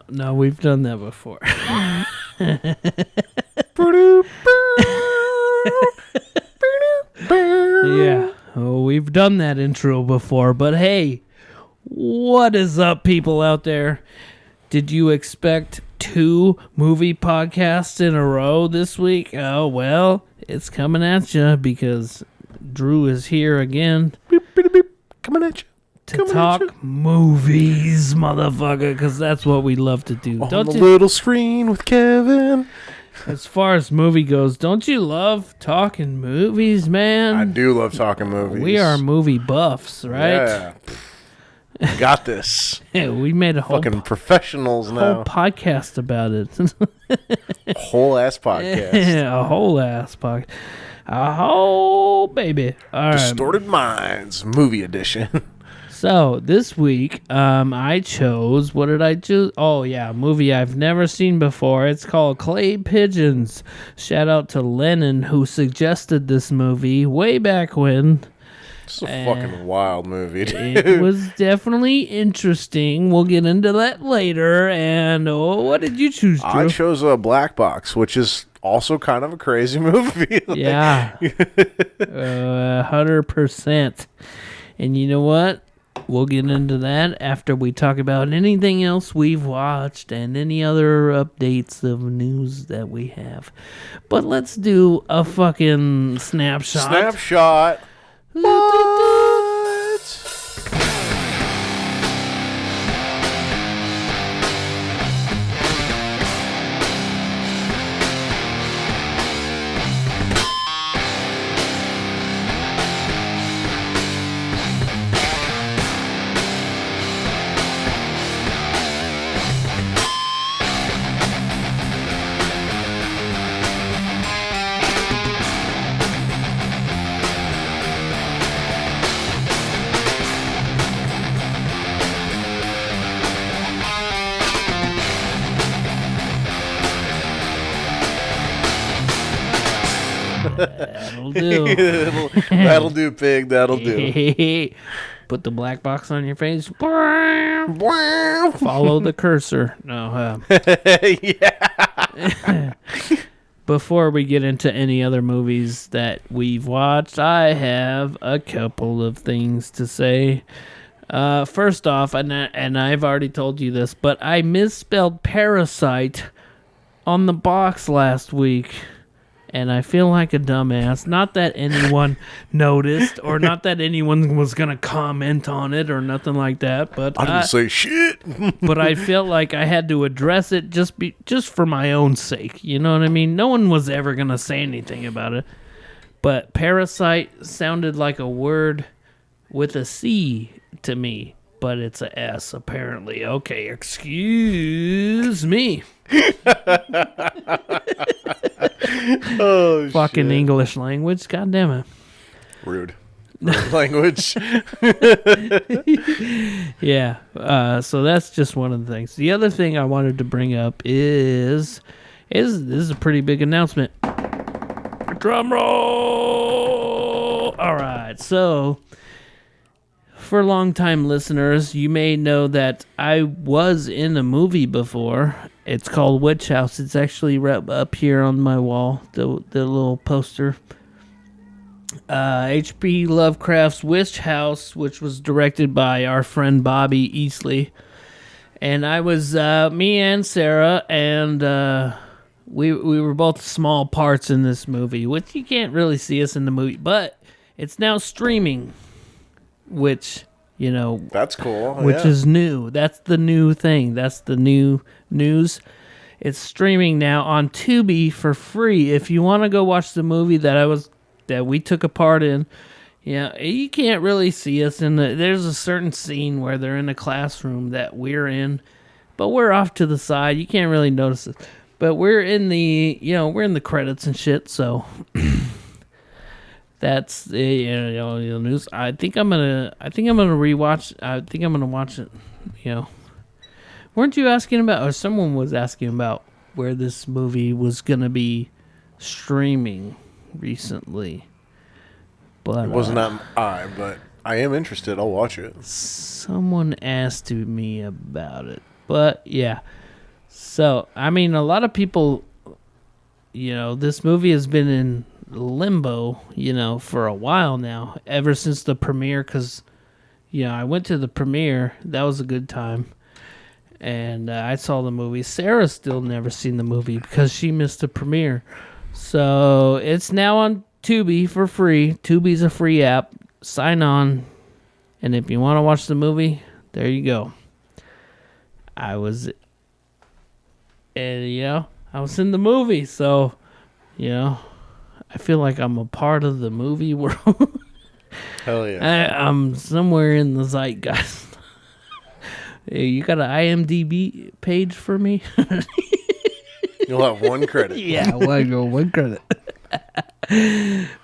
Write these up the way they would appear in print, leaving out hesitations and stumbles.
No, we've done that before. Yeah, we've done that intro before, but hey, what is up, people out there? Did you expect 2 movie podcasts in a row this week? Oh, well, it's coming at you because Drew is here again. Beep, beep, beep. Coming at you. To talk movies, motherfucker, because that's what we love to do. On the little screen with Kevin. As far as movie goes, don't you love talking movies, man? I do love talking movies. We are movie buffs, right? Yeah. Got this. Yeah, we made a whole fucking professionals now. Whole podcast about it. Whole ass podcast. A whole ass podcast. A whole baby. All Distorted Minds movie edition. So this week, I chose. What did I choose? Oh yeah, a movie I've never seen before. It's called Clay Pigeons. Shout out to Lennon who suggested this movie way back when. It's a fucking wild movie, dude. It was definitely interesting. We'll get into that later. And what did you choose, Drew? I chose a Black Box, which is also kind of a crazy movie. Yeah. 100%. And you know what? We'll get into that after we talk about anything else we've watched and any other updates of news that we have. But let's do a fucking snapshot. What? That'll do. That'll do, pig. That'll do. Put the black box on your face. Follow the cursor. No. Yeah. Before we get into any other movies that we've watched, I have a couple of things to say. First off, and I've already told you this, but I misspelled Parasite on the box last week. And I feel like a dumbass. Not that anyone noticed, or not that anyone was gonna comment on it, or nothing like that. But I didn't say shit. But I felt like I had to address it just for my own sake. You know what I mean? No one was ever gonna say anything about it. But Parasite sounded like a word with a C to me, but it's a S apparently. Okay, excuse me. Oh, fucking shit. English language, god damn it. Rude language. Yeah, so that's just one of the things. The other thing I wanted to bring up is this is a pretty big announcement. Drum roll. All right, so for longtime listeners, you may know that I was in a movie before. It's called Witch House. It's actually right up here on my wall, the little poster. H.P. Lovecraft's Witch House, which was directed by our friend Bobby Easley. And I was, me and Sarah, and we were both small parts in this movie, which you can't really see us in the movie, but it's now streaming, which, you know... That's cool. Which is new. That's the new thing. That's the new news. It's streaming now on Tubi for free. If you want to go watch the movie that we took a part in, yeah, you can't really see us in the... There's a certain scene where they're in a classroom that we're in, but we're off to the side. You can't really notice it. But we're in the, we're in the credits and shit, so... That's the news. I think I'm gonna rewatch. I think I'm gonna watch it. Weren't you asking about, or someone was asking about where this movie was gonna be streaming recently? But it wasn't I, but I am interested. I'll watch it. Someone asked me about it. But, yeah. So, I mean, a lot of people, this movie has been in limbo, for a while now. Ever since the premiere, because, I went to the premiere. That was a good time. And I saw the movie. Sarah's still never seen the movie because she missed the premiere. So, it's now on Tubi for free. Tubi's a free app. Sign on. And if you want to watch the movie, there you go. I was in the movie, so, I feel like I'm a part of the movie world. Hell yeah. I'm somewhere in the zeitgeist. Hey, you got an IMDb page for me? You'll have one credit. Yeah, one credit.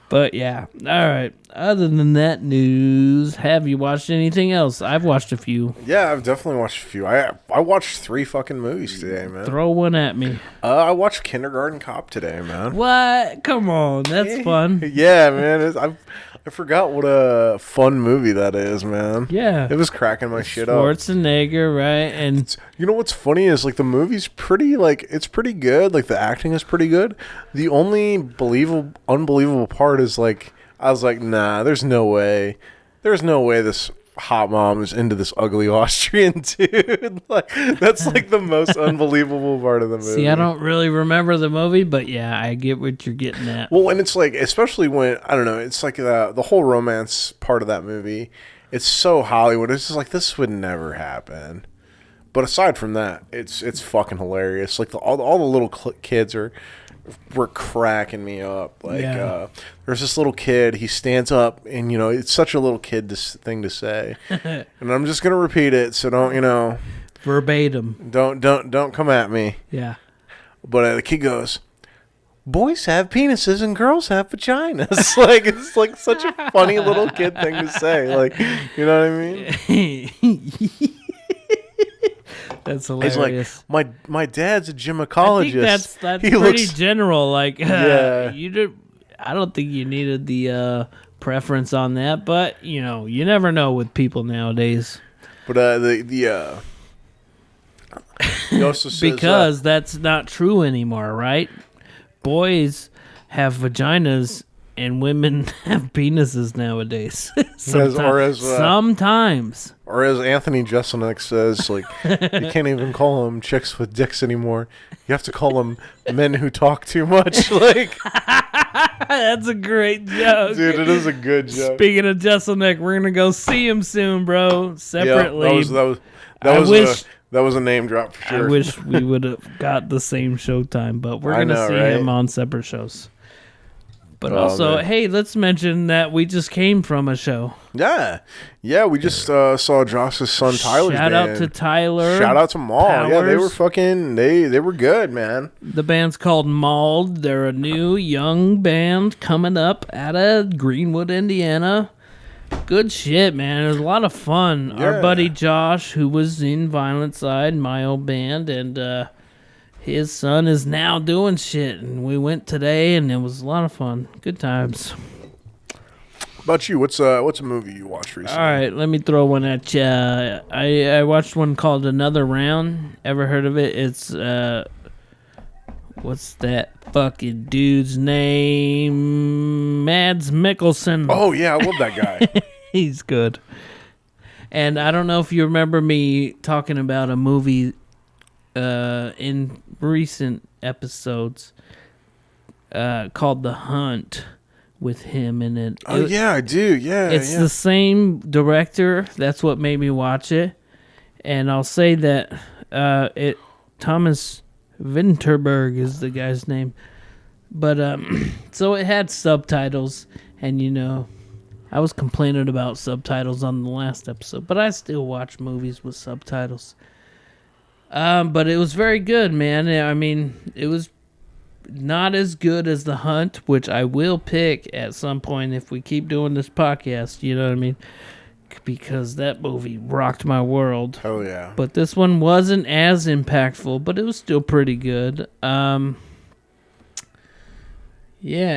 But yeah, all right. Other than that news, have you watched anything else? I've watched a few. Yeah, I've definitely watched a few. I watched 3 fucking movies today, man. Throw one at me. I watched Kindergarten Cop today, man. What? Come on, that's fun. Yeah, man. I forgot what a fun movie that is, man. Yeah. It was cracking my shit up. Schwarzenegger, right? And you know what's funny is like the movie's pretty it's pretty good. Like the acting is pretty good. The only unbelievable part is like I was like, nah, there's no way this hot mom is into this ugly Austrian dude. Like that's like the most unbelievable part of the movie. See, I don't really remember the movie, but yeah, I get what you're getting at. Well, and it's like, especially when I don't know, it's like the whole romance part of that movie. It's so Hollywood. It's just like this would never happen. But aside from that, it's fucking hilarious. Like all the little kids were cracking me up. Like there's this little kid. He stands up, and it's such a little kid thing to say. And I'm just gonna repeat it, so don't verbatim. Don't come at me. Yeah. But the kid goes, "Boys have penises and girls have vaginas." Like it's like such a funny little kid thing to say. Like you know what I mean? That's hilarious. He's like, my dad's a gynecologist. I think that's pretty general. Like, yeah. I don't think you needed the preference on that, but you never know with people nowadays. But he also says, because that's not true anymore, right? Boys have vaginas and women have penises nowadays. Sometimes. Or as Anthony Jeselnik says, like, you can't even call them chicks with dicks anymore. You have to call them men who talk too much. Like, that's a great joke. Dude, it is a good joke. Speaking of Jeselnik, we're going to go see him soon, bro. Separately. Yeah, that was a name drop for sure. I wish we would have got the same showtime, but we're going to see him on separate shows. But also, hey, let's mention that we just came from a show. Yeah, we just saw Josh's son Tyler's band. Shout out to Tyler. Shout out to Maul. Powers. Yeah, they were they were good, man. The band's called Mauled. They're a new young band coming up out of Greenwood, Indiana. Good shit, man. It was a lot of fun. Yeah. Our buddy Josh, who was in Violent Side, my old band, and his son is now doing shit, and we went today, and it was a lot of fun. Good times. How about you? What's a movie you watched recently? All right, let me throw one at you. I watched one called Another Round. Ever heard of it? It's what's that fucking dude's name? Mads Mikkelsen. Oh yeah, I love that guy. He's good. And I don't know if you remember me talking about a movie in recent episodes called The Hunt with him in it. Yeah, I do. Yeah, it's the same director. That's what made me watch it. And I'll say that Thomas Vinterberg is the guy's name. But so it had subtitles, and I was complaining about subtitles on the last episode, but I still watch movies with subtitles. But it was very good, man. I mean, it was not as good as The Hunt, which I will pick at some point if we keep doing this podcast, you know what I mean? Because that movie rocked my world. Oh, yeah. But this one wasn't as impactful, but it was still pretty good. Yeah,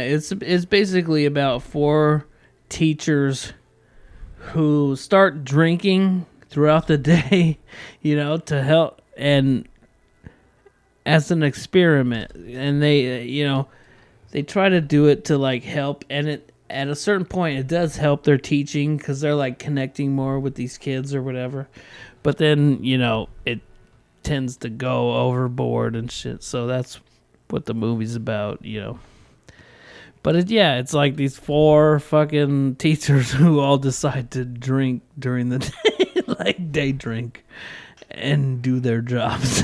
it's basically about 4 teachers who start drinking throughout the day, to help and as an experiment, and they try to do it to like help, and it at a certain point it does help their teaching because they're like connecting more with these kids or whatever, but then it tends to go overboard and shit. So that's what the movie's about. But it's like these 4 fucking teachers who all decide to drink during the day, like day drink, and do their jobs.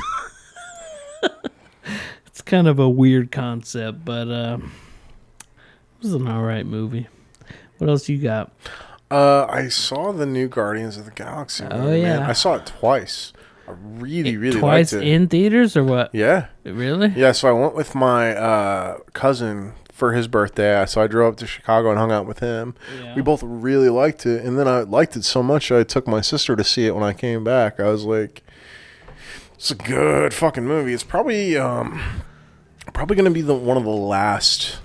It's kind of a weird concept, but it was an alright movie. What else you got? I saw the new Guardians of the Galaxy movie, Oh, yeah. man. I saw it twice. I really Twice liked it. in theaters or what? Yeah. Really? Yeah, so I went with my cousin for his birthday. So I drove up to Chicago and hung out with him. Yeah. We both really liked it. And then I liked it so much I took my sister to see it when I came back. I was like, it's a good fucking movie. It's probably going to be one of the last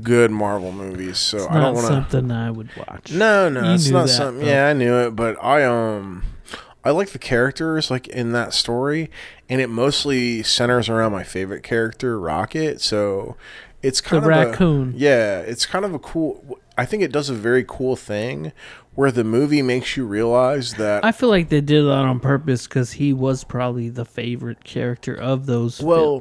good Marvel movies. So It's I don't not want something I would watch. No, You it's knew not that, something. though. Yeah, I knew it, but I like the characters like in that story, and it mostly centers around my favorite character, Rocket. So it's kind The of raccoon. it's kind of a cool. I think it does a very cool thing where the movie makes you realize that. I feel like they did that on purpose because he was probably the favorite character of those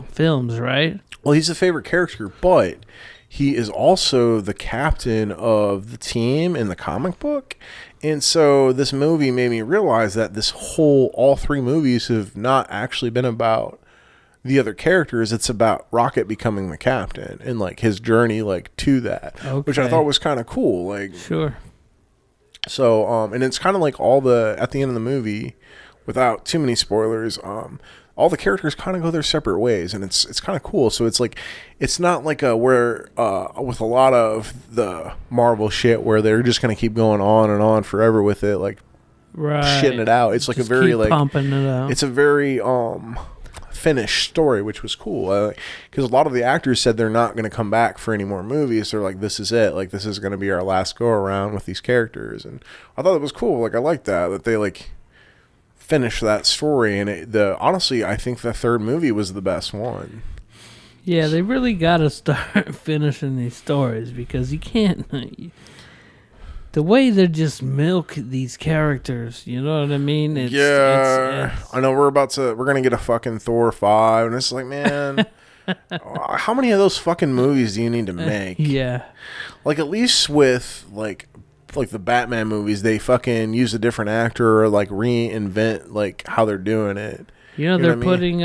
films, right? Well, he's a favorite character, but he is also the captain of the team in the comic book. And so this movie made me realize that all 3 movies have not actually been about the other characters. It's about Rocket becoming the captain and like his journey like to that, which I thought was kind of cool. Like, sure. So, and it's kind of like at the end of the movie, without too many spoilers, all the characters kind of go their separate ways, and it's kind of cool. So it's like, it's not like with a lot of the Marvel shit where they're just going to keep going on and on forever with it, like shitting it out. It's like Just a very keep like pumping it out. It's a very finished story, which was cool because a lot of the actors said they're not going to come back for any more movies. They're like, this is it, like this is going to be our last go around with these characters. And I thought it was cool. Like I liked that they like finished that story. And honestly, I think the 3rd movie was the best one. Yeah, they really got to start finishing these stories because you can't. The way they just milk these characters, you know what I mean? It's, I know we're gonna get a fucking Thor 5, and it's like, man, how many of those fucking movies do you need to make? Yeah, like at least with like the Batman movies, they fucking use a different actor or like reinvent like how they're doing it. They're putting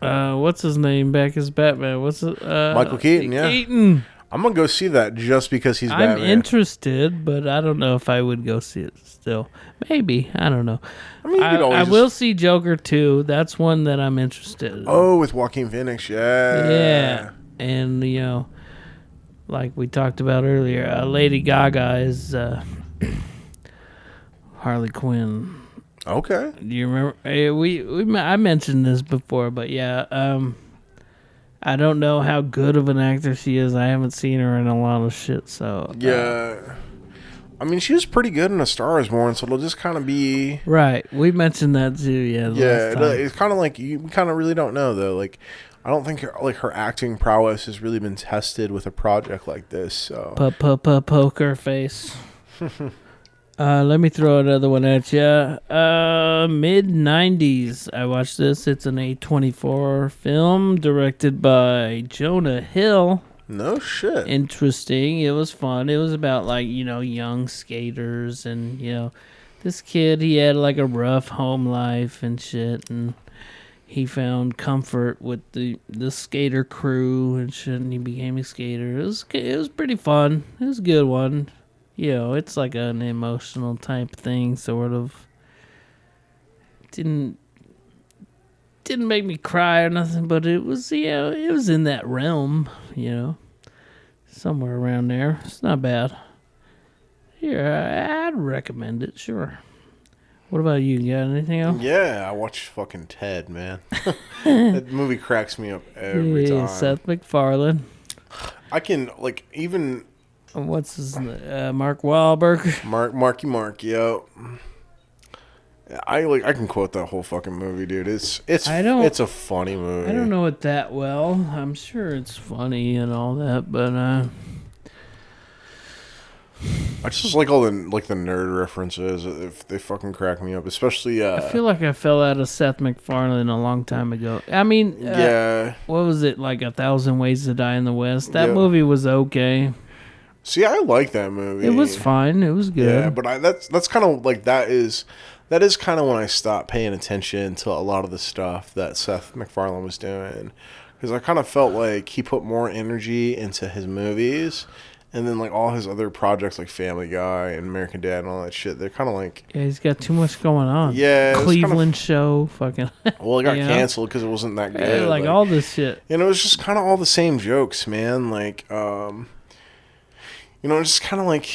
what's his name back as Batman? What's it? Michael Keaton. Yeah, Keaton. I'm gonna go see that just because he's Batman. I'm interested, but I don't know if I would go see it still. Maybe. I don't know. I mean, I will see Joker 2. That's one that I'm interested in. Oh, with Joaquin Phoenix, yeah. Yeah. And, like we talked about earlier, Lady Gaga is Harley Quinn. Okay. Do you remember? I mentioned this before, but yeah, I don't know how good of an actor she is. I haven't seen her in a lot of shit, so... Yeah. I mean, she was pretty good in A Star Is Born, so it'll just kind of be... Right. We mentioned that too, yeah. It's kind of like, you kind of really don't know, though. Like, I don't think her acting prowess has really been tested with a project like this, so... Poker face. Let me throw another one at you. Mid-90s. I watched this. It's an A24 film directed by Jonah Hill. No shit. Interesting. It was fun. It was about, like, young skaters and, this kid, he had, like, a rough home life and shit, and he found comfort with the skater crew and shit, and he became a skater. It was pretty fun. It was a good one. It's like an emotional type thing, sort of. Didn't make me cry or nothing, but it was, it was in that realm, somewhere around there. It's not bad. Yeah, I'd recommend it, sure. What about you? You got anything else? Yeah, I watched fucking Ted, man. That movie cracks me up every time. Seth MacFarlane. I can, like, even... What's his Mark Wahlberg? Mark, yo. I can quote that whole fucking movie, dude. It's a funny movie. I don't know it that well. I'm sure it's funny and all that, but I just like all the nerd references. If they fucking crack me up, especially. I feel like I fell out of Seth MacFarlane a long time ago. I mean, yeah. What was it, like 1,000 Ways to Die in the West? That movie was okay. See, I like that movie. It was fine. It was good. Yeah, but that's kind of like that is kind of when I stopped paying attention to a lot of the stuff that Seth MacFarlane was doing, because I kind of felt like he put more energy into his movies. And then, like, all his other projects, like Family Guy and American Dad and all that shit, they're kind of like... Yeah, he's got too much going on. Yeah. Cleveland Show, fucking... Well, it got canceled because it wasn't that good. Yeah, like, all this shit. And it was just kind of all the same jokes, man. Like, just kind of like...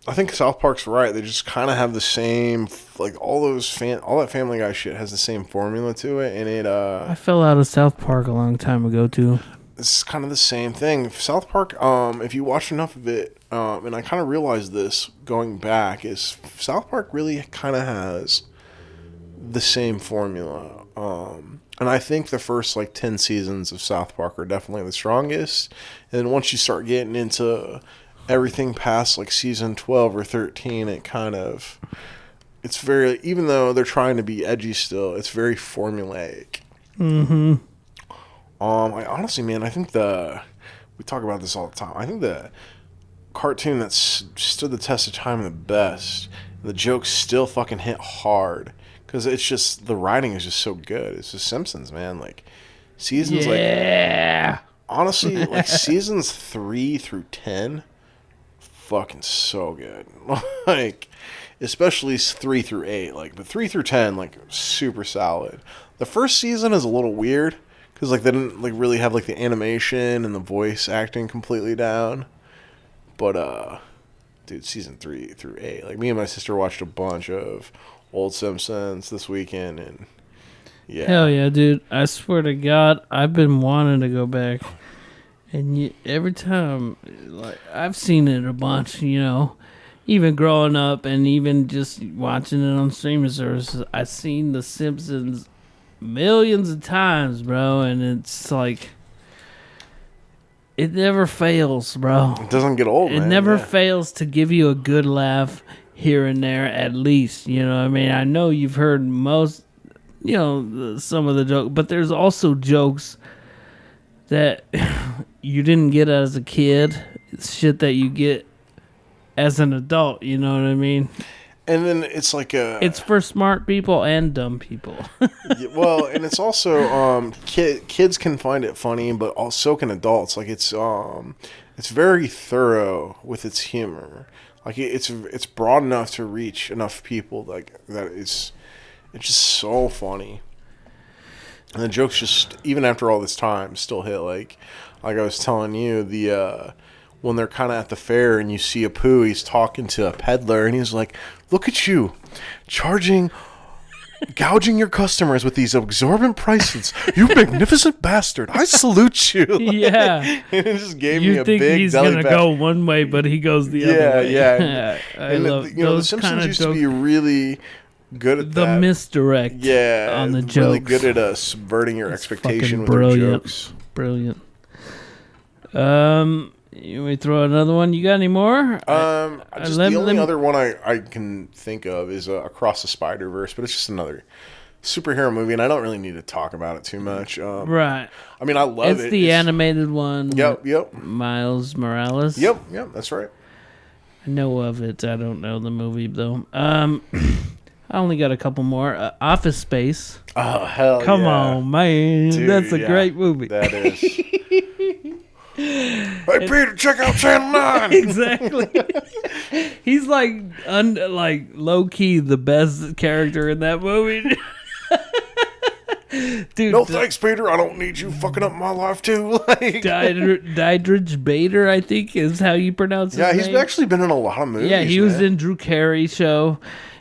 I think South Park's right. They just kind of have the same... Like, all that Family Guy shit has the same formula to it, and it... I fell out of South Park a long time ago, too. It's kind of the same thing. South Park, if you watch enough of it, and I kind of realized this going back, is South Park really kind of has the same formula. And I think the first, 10 seasons of South Park are definitely the strongest. And then once you start getting into everything past, season 12 or 13, it's very, even though they're trying to be edgy still, it's very formulaic. Mm-hmm. I honestly, man, I think we talk about this all the time. I think the cartoon that stood the test of time the best, the jokes still fucking hit hard, because it's just, the writing is just so good. It's The Simpsons, man. Seasons, honestly, seasons 3 through 10, fucking so good. Especially 3 through 8, but 3 through 10, super solid. The first season is a little weird, because, they didn't, really have, the animation and the voice acting completely down. But, dude, season 3 through 8. Me and my sister watched a bunch of old Simpsons this weekend, and, yeah. Hell yeah, dude. I swear to God, I've been wanting to go back. And every time, I've seen it a bunch, even growing up and even just watching it on streaming services. I've seen The Simpsons millions of times, bro, and it's it never fails, bro. It doesn't get old, man. It never fails to give you a good laugh here and there, at least. You know what I mean? I know you've heard most, some of the jokes, but there's also jokes that you didn't get as a kid. It's shit that you get as an adult, you know what I mean? And then it's it's for smart people and dumb people. Well, and it's also kids can find it funny, but also can adults. It's very thorough with its humor. It's broad enough to reach enough people that it's just so funny. And the jokes just, even after all this time, still hit. Like I was telling you, when they're kind of at the fair and you see Apu, he's talking to a peddler and he's like, "Look at you, gouging your customers with these exorbitant prices. You magnificent bastard. I salute you." Yeah. And it just gave me a big he's belly going to go one way, but he goes the other way. Yeah. I love The Simpsons used to be really good at the misdirect on the jokes. Really good at subverting your expectation with brilliant. their jokes. Brilliant. You want me to throw another one? You got any more? The only other one I can think of is Across the Spider-Verse, but it's just another superhero movie, and I don't really need to talk about it too much. Right. I mean, I love it. It's the animated one. Yep. Miles Morales. Yep, that's right. I know of it. I don't know the movie, though. I only got a couple more. Office Space. Oh, hell Come on, man. Dude, that's a great movie. That is. Hey, Peter, check out Channel 9. Exactly. He's like low key the best character in that movie. Dude, no thanks, Peter. I don't need you fucking up my life too. Dietrich Bader, I think, is how you pronounce his name. Yeah, he's actually been in a lot of movies. Yeah, he was in Drew Carey show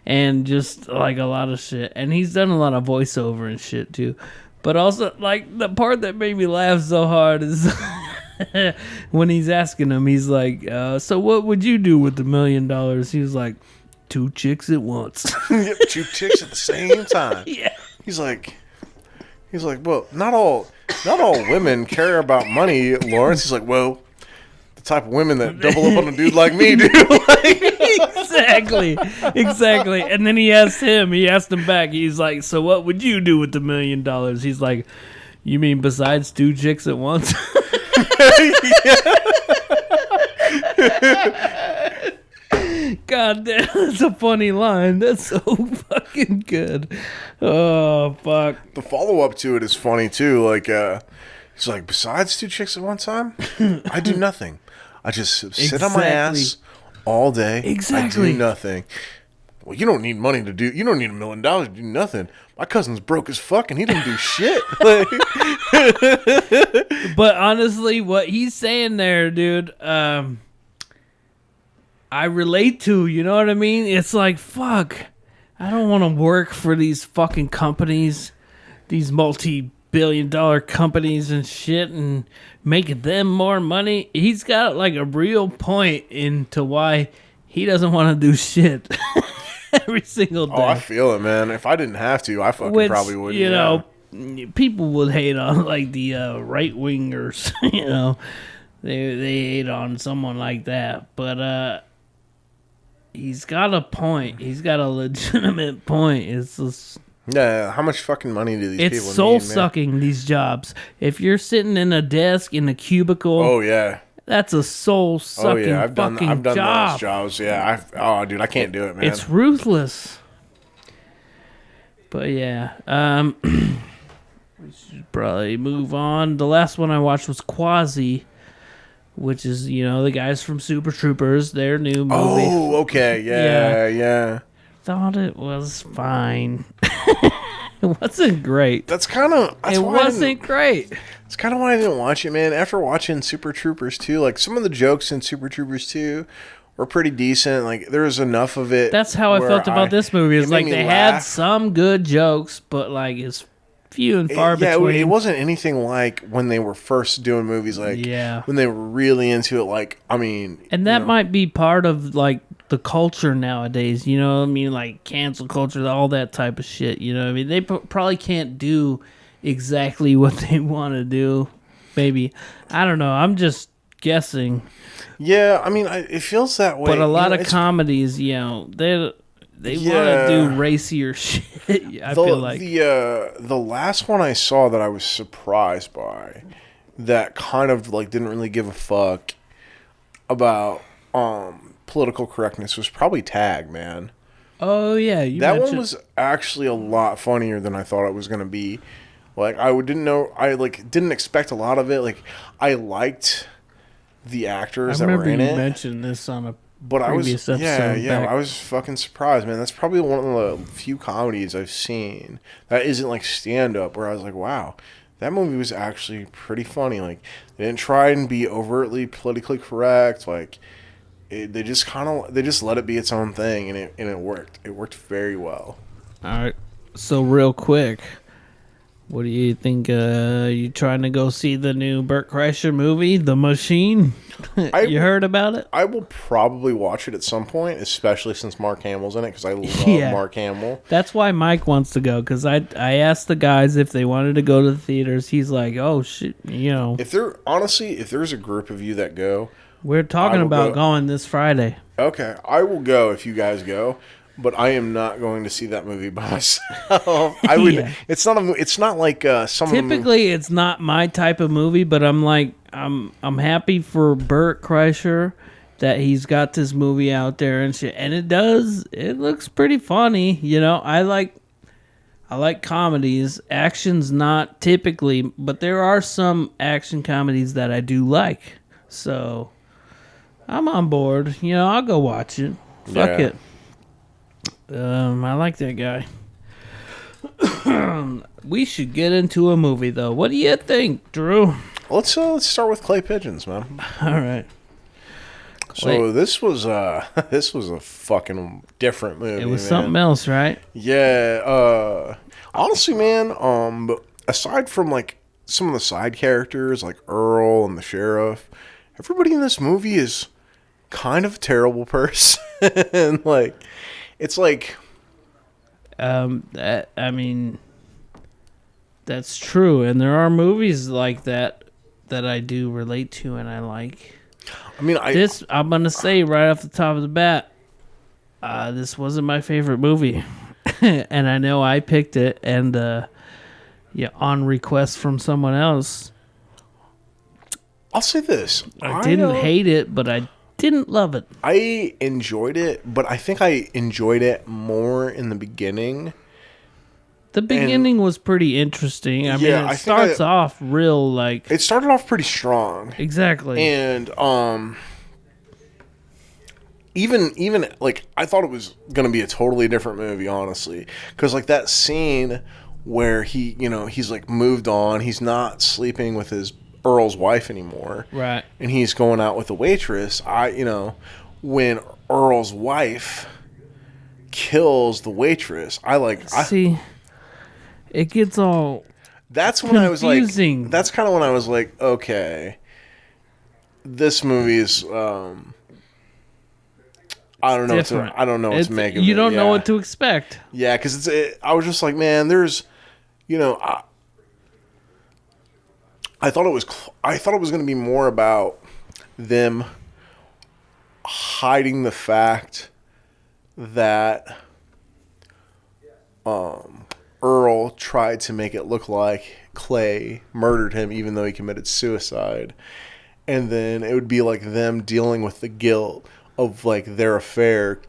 and just a lot of shit. And he's done a lot of voiceover and shit too. But also, the part that made me laugh so hard is when he's asking him, he's like, so what would you do with $1 million? He was like, 2 chicks at once. Yep, 2 chicks at the same time. Yeah. He's like, well, not all women care about money, Lawrence. He's like, well, the type of women that double up on a dude like me do. Exactly. And then he asked him back. He's like, so what would you do with $1 million? He's like, you mean besides 2 chicks at once? God damn, that's a funny line. That's so fucking good. Oh, fuck. The follow-up to it is funny, too. Like, he's like, besides 2 chicks at one time, I do nothing. I just sit on my ass all day. Exactly. I do nothing. Well, you don't need money to do... You don't need $1 million to do nothing. My cousin's broke as fuck, and he didn't do shit. But honestly, what he's saying there, dude... I relate to, you know what I mean? It's like, fuck, I don't want to work for these fucking companies, these multi-billion-dollar companies and shit, and make them more money. He's got like a real point into why he doesn't want to do shit every single day. Oh, I feel it, man. If I didn't have to, I fucking probably wouldn't. You know, people would hate on like the right-wingers, you know. They hate on someone like that, but he's got a point. He's got a legitimate point. It's just, yeah. How much fucking money do these people need? It's soul sucking, these jobs. If you're sitting in a desk in a cubicle, oh yeah, that's a soul sucking I've done job. those jobs. Yeah, dude, I can't do it, man. It's ruthless. But yeah, we should probably move on. The last one I watched was Quasi, which is, you know, the guys from Super Troopers, their new movie. Oh, okay. Yeah. Thought it was fine. It wasn't great. That's kind of... It wasn't great. It's kind of why I didn't watch it, man. After watching Super Troopers 2, like, some of the jokes in Super Troopers 2 were pretty decent. Like, there was enough of it. That's how I felt about this movie. It's like they had some good jokes, but, like, it's few and far between. It wasn't anything like when they were first doing movies, like when they were really into it, like, I mean, and that might be part of like the culture nowadays, you know what I mean, like cancel culture, all that type of shit, you know what I mean. They probably can't do exactly what they want to do, maybe. I don't know, I'm just guessing. Yeah, I mean, it feels that way. But a lot of comedies, you know, they want to do racier shit. I feel like the last one I saw that I was surprised by, that kind of like didn't really give a fuck about political correctness, was probably Tag, man. Oh yeah, that one was actually a lot funnier than I thought it was gonna be. Like I didn't expect a lot of it. Like I liked the actors that were in it. I remember you mentioned this on a. But I was, I was fucking surprised, man. That's probably one of the few comedies I've seen that isn't like stand-up, where I was like, wow, that movie was actually pretty funny. Like, they didn't try and be overtly politically correct. Like, they just let it be its own thing, and it worked. It worked very well. All right. So real quick, what do you think? You trying to go see the new Burt Kreischer movie, The Machine? You heard about it? I will probably watch it at some point, especially since Mark Hamill's in it, because I love Mark Hamill. That's why Mike wants to go, because I asked the guys if they wanted to go to the theaters. He's like, oh, shit, you know. If there's a group of you that go. We're talking about going this Friday. Okay, I will go if you guys go. But I am not going to see that movie by myself. I would. Yeah. It's not like some. Typically, it's not my type of movie. But I'm like, I'm happy for Burt Kreischer that he's got this movie out there and shit. And it looks pretty funny. You know, I like comedies. Action's not typically, but there are some action comedies that I do like. So I'm on board. You know, I'll go watch it. Fuck it. I like that guy. We should get into a movie, though. What do you think, Drew? Let's start with Clay Pigeons, man. All right. So this was a fucking different movie. It was something else, right? Yeah. Honestly, man. Aside from like some of the side characters, like Earl and the sheriff, everybody in this movie is kind of a terrible person. Like, it's like, I mean, that's true, and there are movies like that I do relate to and I like. I mean, I'm gonna say right off the top of the bat, this wasn't my favorite movie, and I know I picked it, and on request from someone else. I'll say this: I didn't hate it, but I didn't love it. I enjoyed it, but I think I enjoyed it more in the beginning. The beginning was pretty interesting. I mean, it starts off real like... It started off pretty strong. Exactly. And even like, I thought it was going to be a totally different movie, honestly. Because like that scene where he's like moved on. He's not sleeping with his Earl's wife anymore. Right. And he's going out with the waitress. When Earl's wife kills the waitress, see... It gets all That's when confusing. I was like, that's kind of when I was like, okay, this movie is, I don't know. I don't know what to make of it. You don't know what to expect. Yeah, because I was just like, man, there's, I thought it was going to be more about them hiding the fact that, Earl tried to make it look like Clay murdered him even though he committed suicide. And then it would be like them dealing with the guilt of like their affair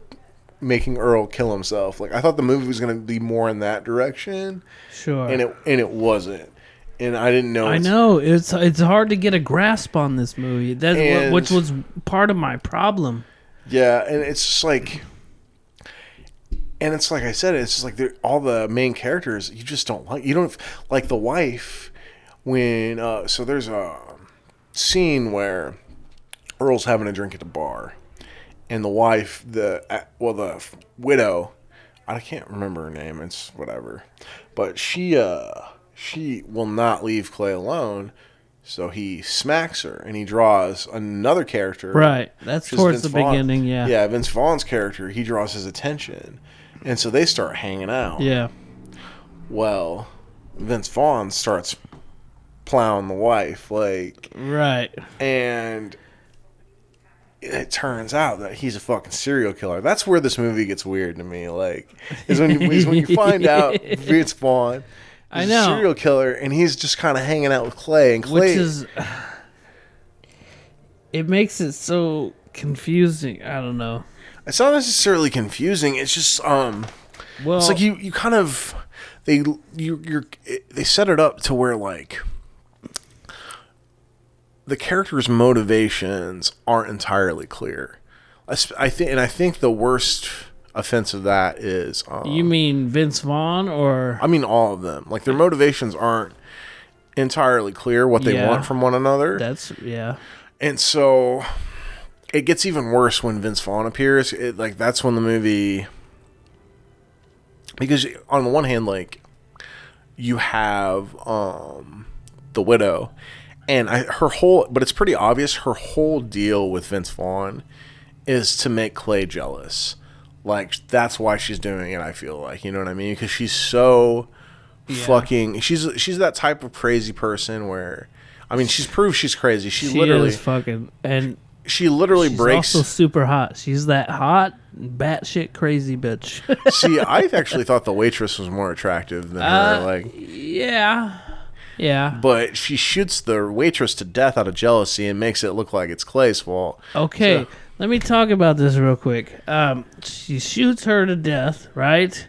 making Earl kill himself. Like, I thought the movie was going to be more in that direction. Sure. And it wasn't. And I didn't know. I know. It's hard to get a grasp on this movie. Which was part of my problem. Yeah, and it's just like... And it's like I said, it's just like all the main characters you just don't like. You don't like the wife when. So there's a scene where Earl's having a drink at the bar, and the wife, the widow, I can't remember her name. It's whatever, but she will not leave Clay alone. So he smacks her, and he draws another character. Right, that's towards the beginning. Yeah, yeah. Vince Vaughn's character, he draws his attention. And so they start hanging out. Yeah. Well, Vince Vaughn starts plowing the wife, like... Right. And it turns out that he's a fucking serial killer. That's where this movie gets weird to me, like... is when you find out Vince Vaughn is a serial killer, and he's just kind of hanging out with Clay. And Clay... Which is... It makes it so confusing. I don't know. It's not necessarily confusing. It's just it's like you kind of they set it up to where like the character's motivations aren't entirely clear. I think the worst offense of that is you mean Vince Vaughn or I mean all of them. Like their motivations aren't entirely clear what they want from one another. And so it gets even worse when Vince Vaughn appears. That's when the movie... Because on the one hand, like, you have the widow, and but it's pretty obvious her whole deal with Vince Vaughn is to make Clay jealous. Like, that's why she's doing it, I feel like. You know what I mean? Because she's so fucking... She's that type of crazy person where... I mean, she's proved she's crazy. She literally... is fucking... And... She literally breaks... She's also super hot. She's that hot, batshit crazy bitch. See, I actually thought the waitress was more attractive than her. Like, yeah. But she shoots the waitress to death out of jealousy and makes it look like it's Clay's fault. Okay, let me talk about this real quick. She shoots her to death, right?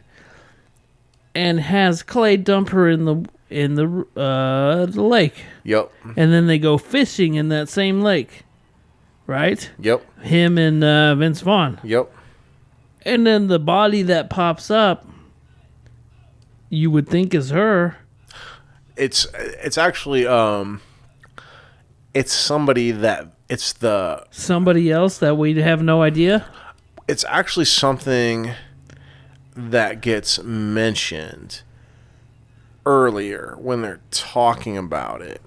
And has Clay dump her in the lake. Yep. And then they go fishing in that same lake. Right? Yep. Him and Vince Vaughn. Yep. And then the body that pops up, you would think is her. It's actually it's somebody that somebody else that we have no idea. It's actually something that gets mentioned earlier when they're talking about it.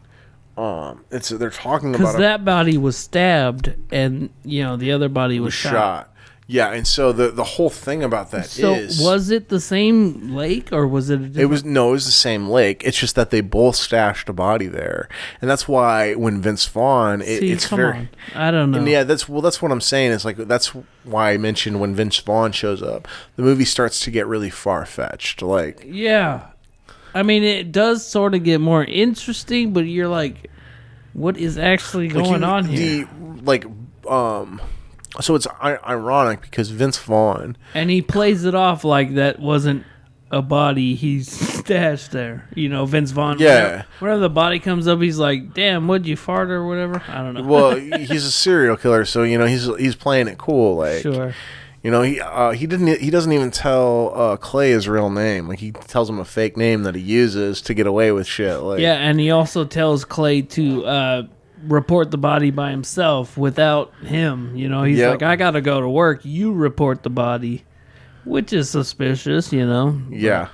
They're talking about because that body was stabbed, and the other body was shot. Yeah, and so the whole thing about that is... was it the same lake, or was it a different... It was the same lake. It's just that they both stashed a body there. And that's why when Vince Vaughn... on. I don't know. And yeah, that's what I'm saying. It's like, that's why I mentioned when Vince Vaughn shows up, the movie starts to get really far-fetched. Like... Yeah. I mean, it does sort of get more interesting, but you're like, what is actually going on here? So it's ironic because Vince Vaughn... And he plays it off like that wasn't a body he's stashed there. Vince Vaughn. Yeah. Whenever the body comes up, he's like, damn, what'd you fart or whatever? I don't know. Well, he's a serial killer, so, he's playing it cool. Like, sure. He doesn't even tell Clay his real name. Like, he tells him a fake name that he uses to get away with shit. Like, yeah, and he also tells Clay to... report the body by himself without him. He's like, I gotta go to work. You report the body, which is suspicious, Yeah.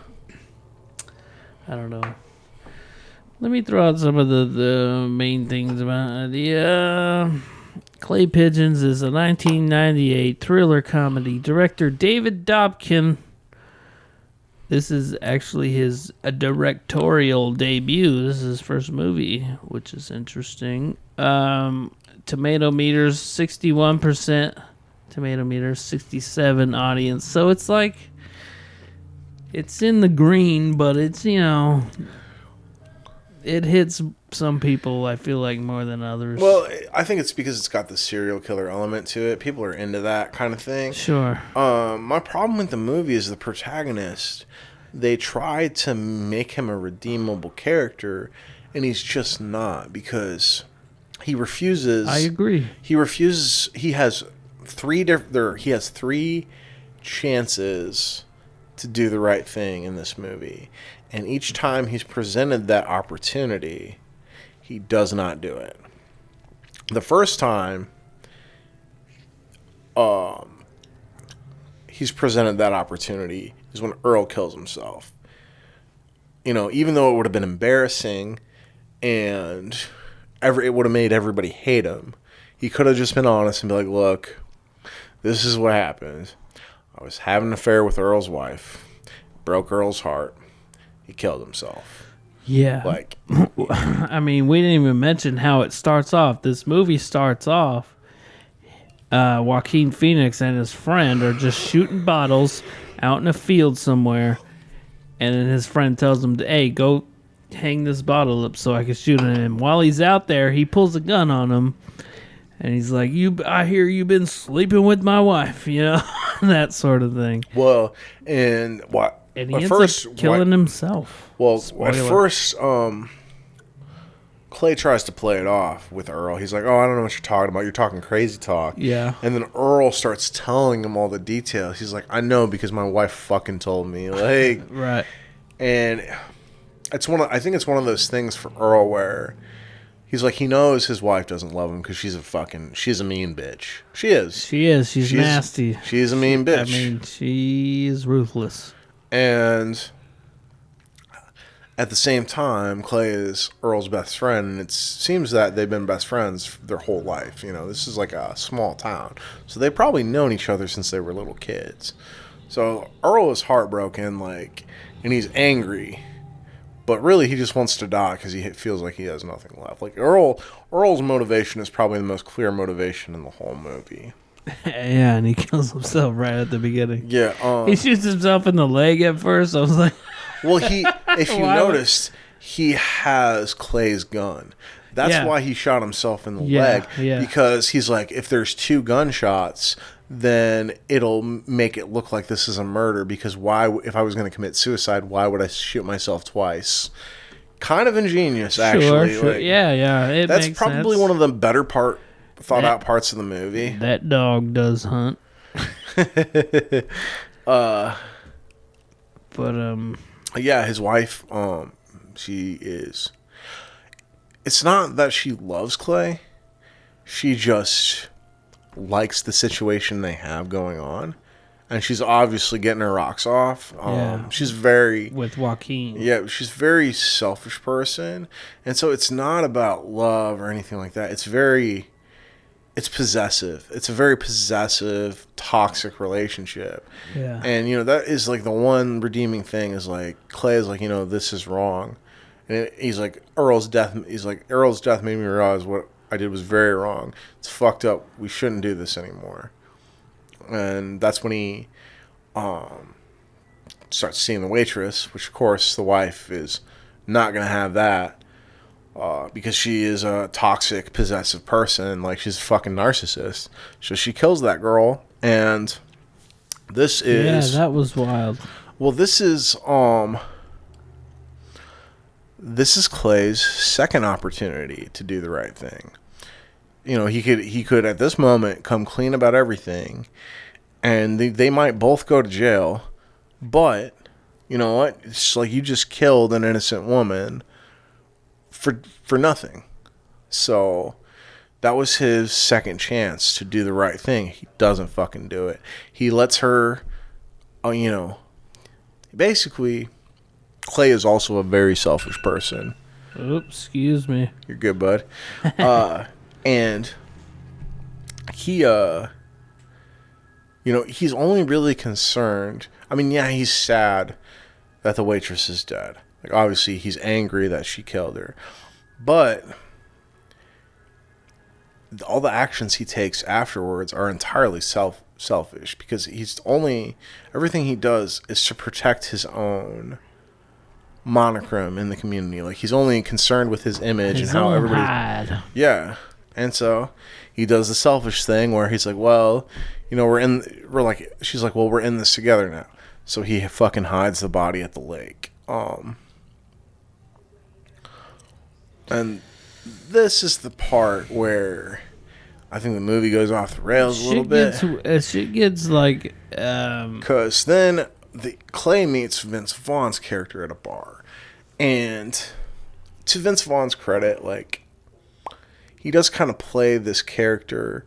I don't know. Let me throw out some of the main things about the Clay Pigeons is a 1998 thriller comedy. Director David Dobkin. This is actually his directorial debut. This is his first movie, which is interesting. Tomato meters, 61%. Tomato meters, 67 audience. So it's like, it's in the green, but it's, it hits some people, I feel like, more than others. Well, I think it's because it's got the serial killer element to it. People are into that kind of thing. Sure. My problem with the movie is the protagonist. They tried to make him a redeemable character, and he's just not, because he refuses. I agree. He refuses. He has he has three chances to do the right thing in this movie, and each time he's presented that opportunity, he does not do it. The first time he's presented that opportunity is when Earl kills himself. Even though it would have been embarrassing and it would have made everybody hate him, he could have just been honest and be like, look, this is what happened. I was having an affair with Earl's wife, broke Earl's heart, he killed himself. Yeah. Like, I mean, we didn't even mention how it starts off. This movie starts off, Joaquin Phoenix and his friend are just shooting bottles out in a field somewhere, and then his friend tells him, hey, go hang this bottle up so I can shoot at him. While he's out there, he pulls a gun on him, and he's like, I hear you've been sleeping with my wife, that sort of thing. Well, and what? And he ends up killing himself. Well, Spoiler. At first, Clay tries to play it off with Earl. He's like, oh, I don't know what you're talking about. You're talking crazy talk. Yeah. And then Earl starts telling him all the details. He's like, I know because my wife fucking told me. Like, right. And I think it's one of those things for Earl where he's like, he knows his wife doesn't love him because she's a mean bitch. She is. She's nasty. She's a mean bitch. I mean, she is ruthless. And at the same time, Clay is Earl's best friend, and it seems that they've been best friends their whole life. This is like a small town. So they've probably known each other since they were little kids. So Earl is heartbroken, and he's angry. But really, he just wants to die because he feels like he has nothing left. Like, Earl's motivation is probably the most clear motivation in the whole movie. Yeah, and he kills himself right at the beginning. Yeah. He shoots himself in the leg at first. I was like... Well, if you noticed, he has Clay's gun. That's why he shot himself in the leg. Yeah. Because he's like, if there's two gunshots, then it'll make it look like this is a murder. Because if I was going to commit suicide, why would I shoot myself twice? Kind of ingenious, actually. Sure. Like, yeah. That's probably sense. One of the better thought out parts of the movie. That dog does hunt. Yeah, his wife, she is... It's not that she loves Clay. She just likes the situation they have going on. and she's obviously getting her rocks off. She's very with Joaquin. Yeah, she's a very selfish person, and so it's not about love or anything like that. It's possessive. It's a very possessive, toxic relationship. Yeah. And, that is, like, the one redeeming thing is, like, Clay is like, this is wrong. And he's like, Earl's death made me realize what I did was very wrong. It's fucked up. We shouldn't do this anymore. And that's when he starts seeing the waitress, which, of course, the wife is not going to have that. Because she is a toxic, possessive person. Like, she's a fucking narcissist. So she kills that girl. And this is... Yeah, that was wild. Well, this is Clay's second opportunity to do the right thing. He could at this moment come clean about everything. And they might both go to jail. But, you know what? It's like you just killed an innocent woman for nothing. So that was his second chance to do the right thing. He doesn't fucking do it. He lets her, basically, Clay is also a very selfish person. Oops, excuse me. You're good, bud. And he, he's only really concerned. I mean, yeah, he's sad that the waitress is dead. Like, obviously, he's angry that she killed her. But all the actions he takes afterwards are entirely selfish because everything he does is to protect his own monochrome in the community. Like, he's only concerned with his image and how everybody... hide. Yeah. And so he does the selfish thing where he's like, well, we're in this together now. So he fucking hides the body at the lake. And this is the part where I think the movie goes off the rails a little bit. Shit gets like... Because then Clay meets Vince Vaughn's character at a bar. And to Vince Vaughn's credit, like, he does kind of play this character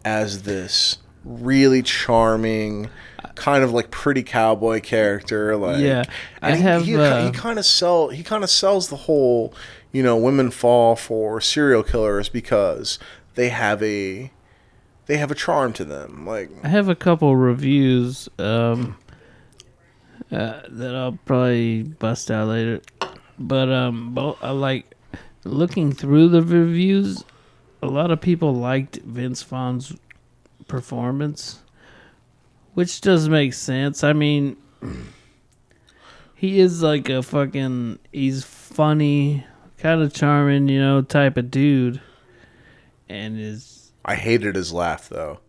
as this really charming, kind of like pretty cowboy character. Like, yeah, he kind of sells the whole, women fall for serial killers because they have a charm to them. Like, I have a couple reviews that I'll probably bust out later, but I like looking through the reviews. A lot of people liked Vince Vaughn's performance, which does make sense. I mean, he is like he's funny, kind of charming, type of dude. And I hated his laugh, though.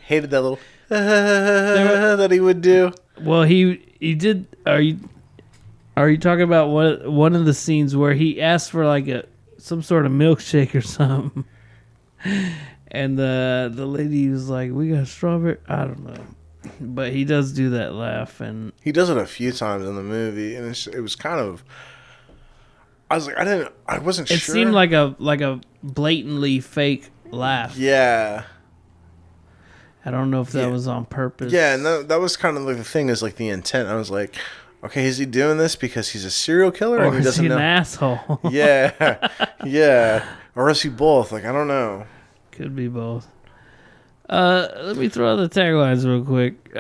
Hated that little that he would do. Well, he did. Are you talking about one of the scenes where he asked for like some sort of milkshake or something? And the lady was like, "We got strawberry." I don't know, but he does do that laugh, and he does it a few times in the movie, and it was kind of. I was like, I wasn't sure. It seemed like a blatantly fake laugh. Yeah. I don't know if that was on purpose. Yeah, and that was kind of like the thing, is like the intent. I was like, okay, is he doing this because he's a serial killer or and he doesn't is he know? an asshole? Yeah, yeah, or is he both? Like, I don't know. Could be both. Let me throw out the taglines real quick.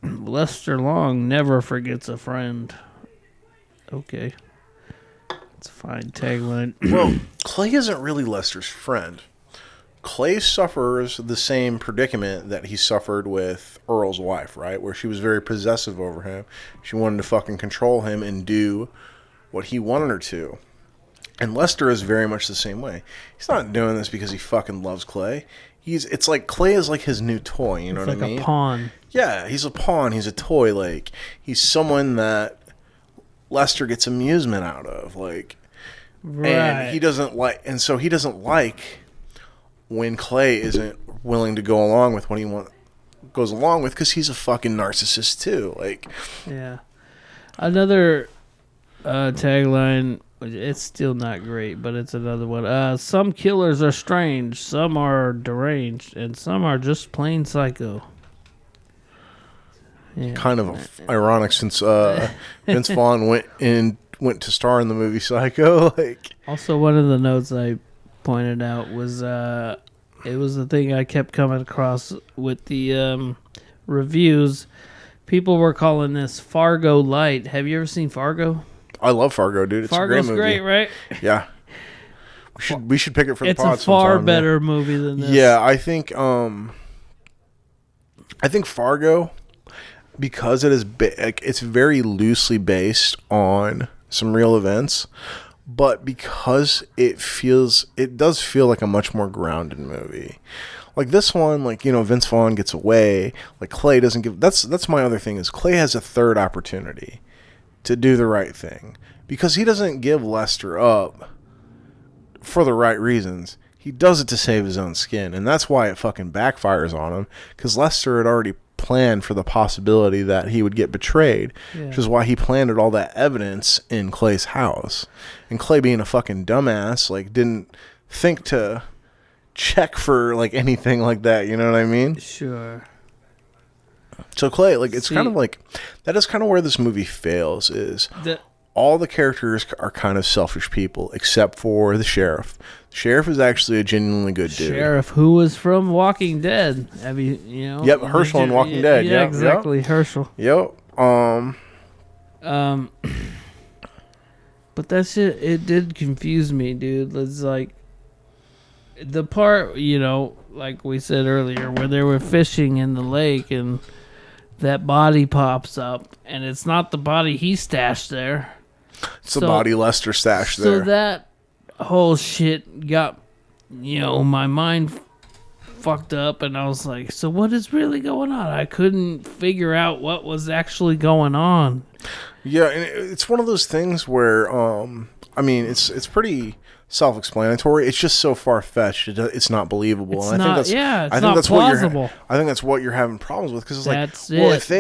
Lester Long never forgets a friend. Okay. It's a fine tagline. Well, Clay isn't really Lester's friend. Clay suffers the same predicament that he suffered with Earl's wife, right? Where she was very possessive over him. She wanted to fucking control him and do what he wanted her to. And Lester is very much the same way. He's not doing this because he fucking loves Clay. It's like Clay is like his new toy, you know what I mean? Like a pawn. Yeah, he's a pawn. He's a toy. Like, he's someone that Lester gets amusement out of. Like, right. And he doesn't like when Clay isn't willing to go along with what he goes along with, because he's a fucking narcissist too. Like, yeah. Another tagline. It's still not great, but it's another one. Some killers are strange, some are deranged, and some are just plain psycho. kind of ironic since Vince Vaughn went to star in the movie Psycho. Like, also, one of the notes I pointed out was it was the thing I kept coming across with the reviews. People were calling this Fargo Light. Have you ever seen Fargo? I love Fargo, dude. It's Fargo's a great movie. Right? Yeah. We should pick it for the pod. It's a far sometime, better movie than this. Yeah, I think Fargo, because it is it's very loosely based on some real events, but because it does feel like a much more grounded movie. Like this one, like, you know, Vince Vaughn gets away. Like Clay doesn't give. That's my other thing is Clay has a third opportunity to do the right thing because he doesn't give Lester up for the right reasons. He does it to save his own skin, and that's why it fucking backfires on him, because Lester had already planned for the possibility that he would get betrayed, which is why he planted all that evidence in Clay's house. And Clay, being a fucking dumbass, like, didn't think to check for, like, anything like that, you know what I mean? Sure. So Clay, like, it's kind of like, that is kind of where this movie fails, is all the characters are kind of selfish people, except for the sheriff. The sheriff is actually a genuinely good dude. Sheriff, who was from Walking Dead. Have you know? Yep, Herschel in Walking Dead. Yeah, Yep, exactly, yep. Herschel. Yep. But that shit, it did confuse me, dude. It's like, the part, you know, like we said earlier, where they were fishing in the lake and that body pops up, and it's not the body he stashed there. It's the body Lester stashed there. So that whole shit got, you know, my mind fucked up, and I was like, so what is really going on? I couldn't figure out what was actually going on. Yeah, and it's one of those things where, I mean, it's pretty self-explanatory. It's just so far-fetched. It's not believable. It's and not, I think that's, yeah, it's I think not that's plausible. I think that's what you're having problems with, because it's That's like, well, it.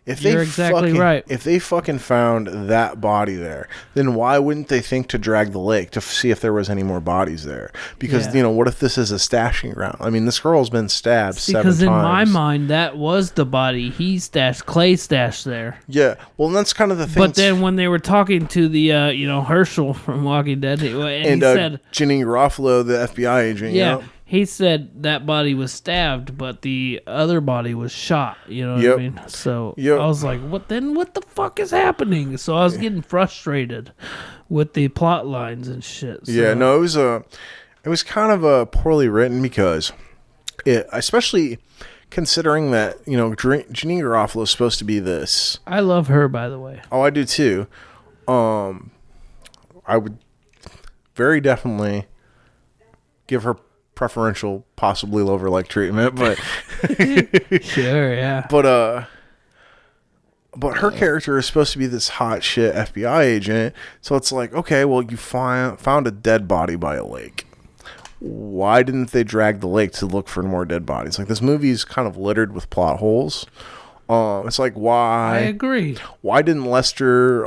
if You're exactly right. If they fucking found that body there, then why wouldn't they think to drag the lake to see if there was any more bodies there? Because, you know, what if this is a stashing ground? I mean, this girl's been stabbed 7 times. Because in my mind, that was the body he stashed, Clay stashed there. Yeah, well, and that's kind of the thing. But then when they were talking to the, you know, Herschel from Walking Dead, and he said, Ginny Garofalo, the FBI agent, yeah, yep. He said that body was stabbed, but the other body was shot. You know what I mean? So I was like, what the fuck is happening? So I was getting frustrated with the plot lines and shit. So. Yeah, no, it was kind of poorly written, because especially considering that, you know, Ginny Garofalo is supposed to be this. I love her, by the way. Oh, I do too. I would very definitely give her preferential, possibly lover-like treatment, but sure, yeah. But her character is supposed to be this hot shit FBI agent, so it's like, okay, well, you found a dead body by a lake. Why didn't they drag the lake to look for more dead bodies? Like, this movie's kind of littered with plot holes. It's like, why? I agree. Why didn't Lester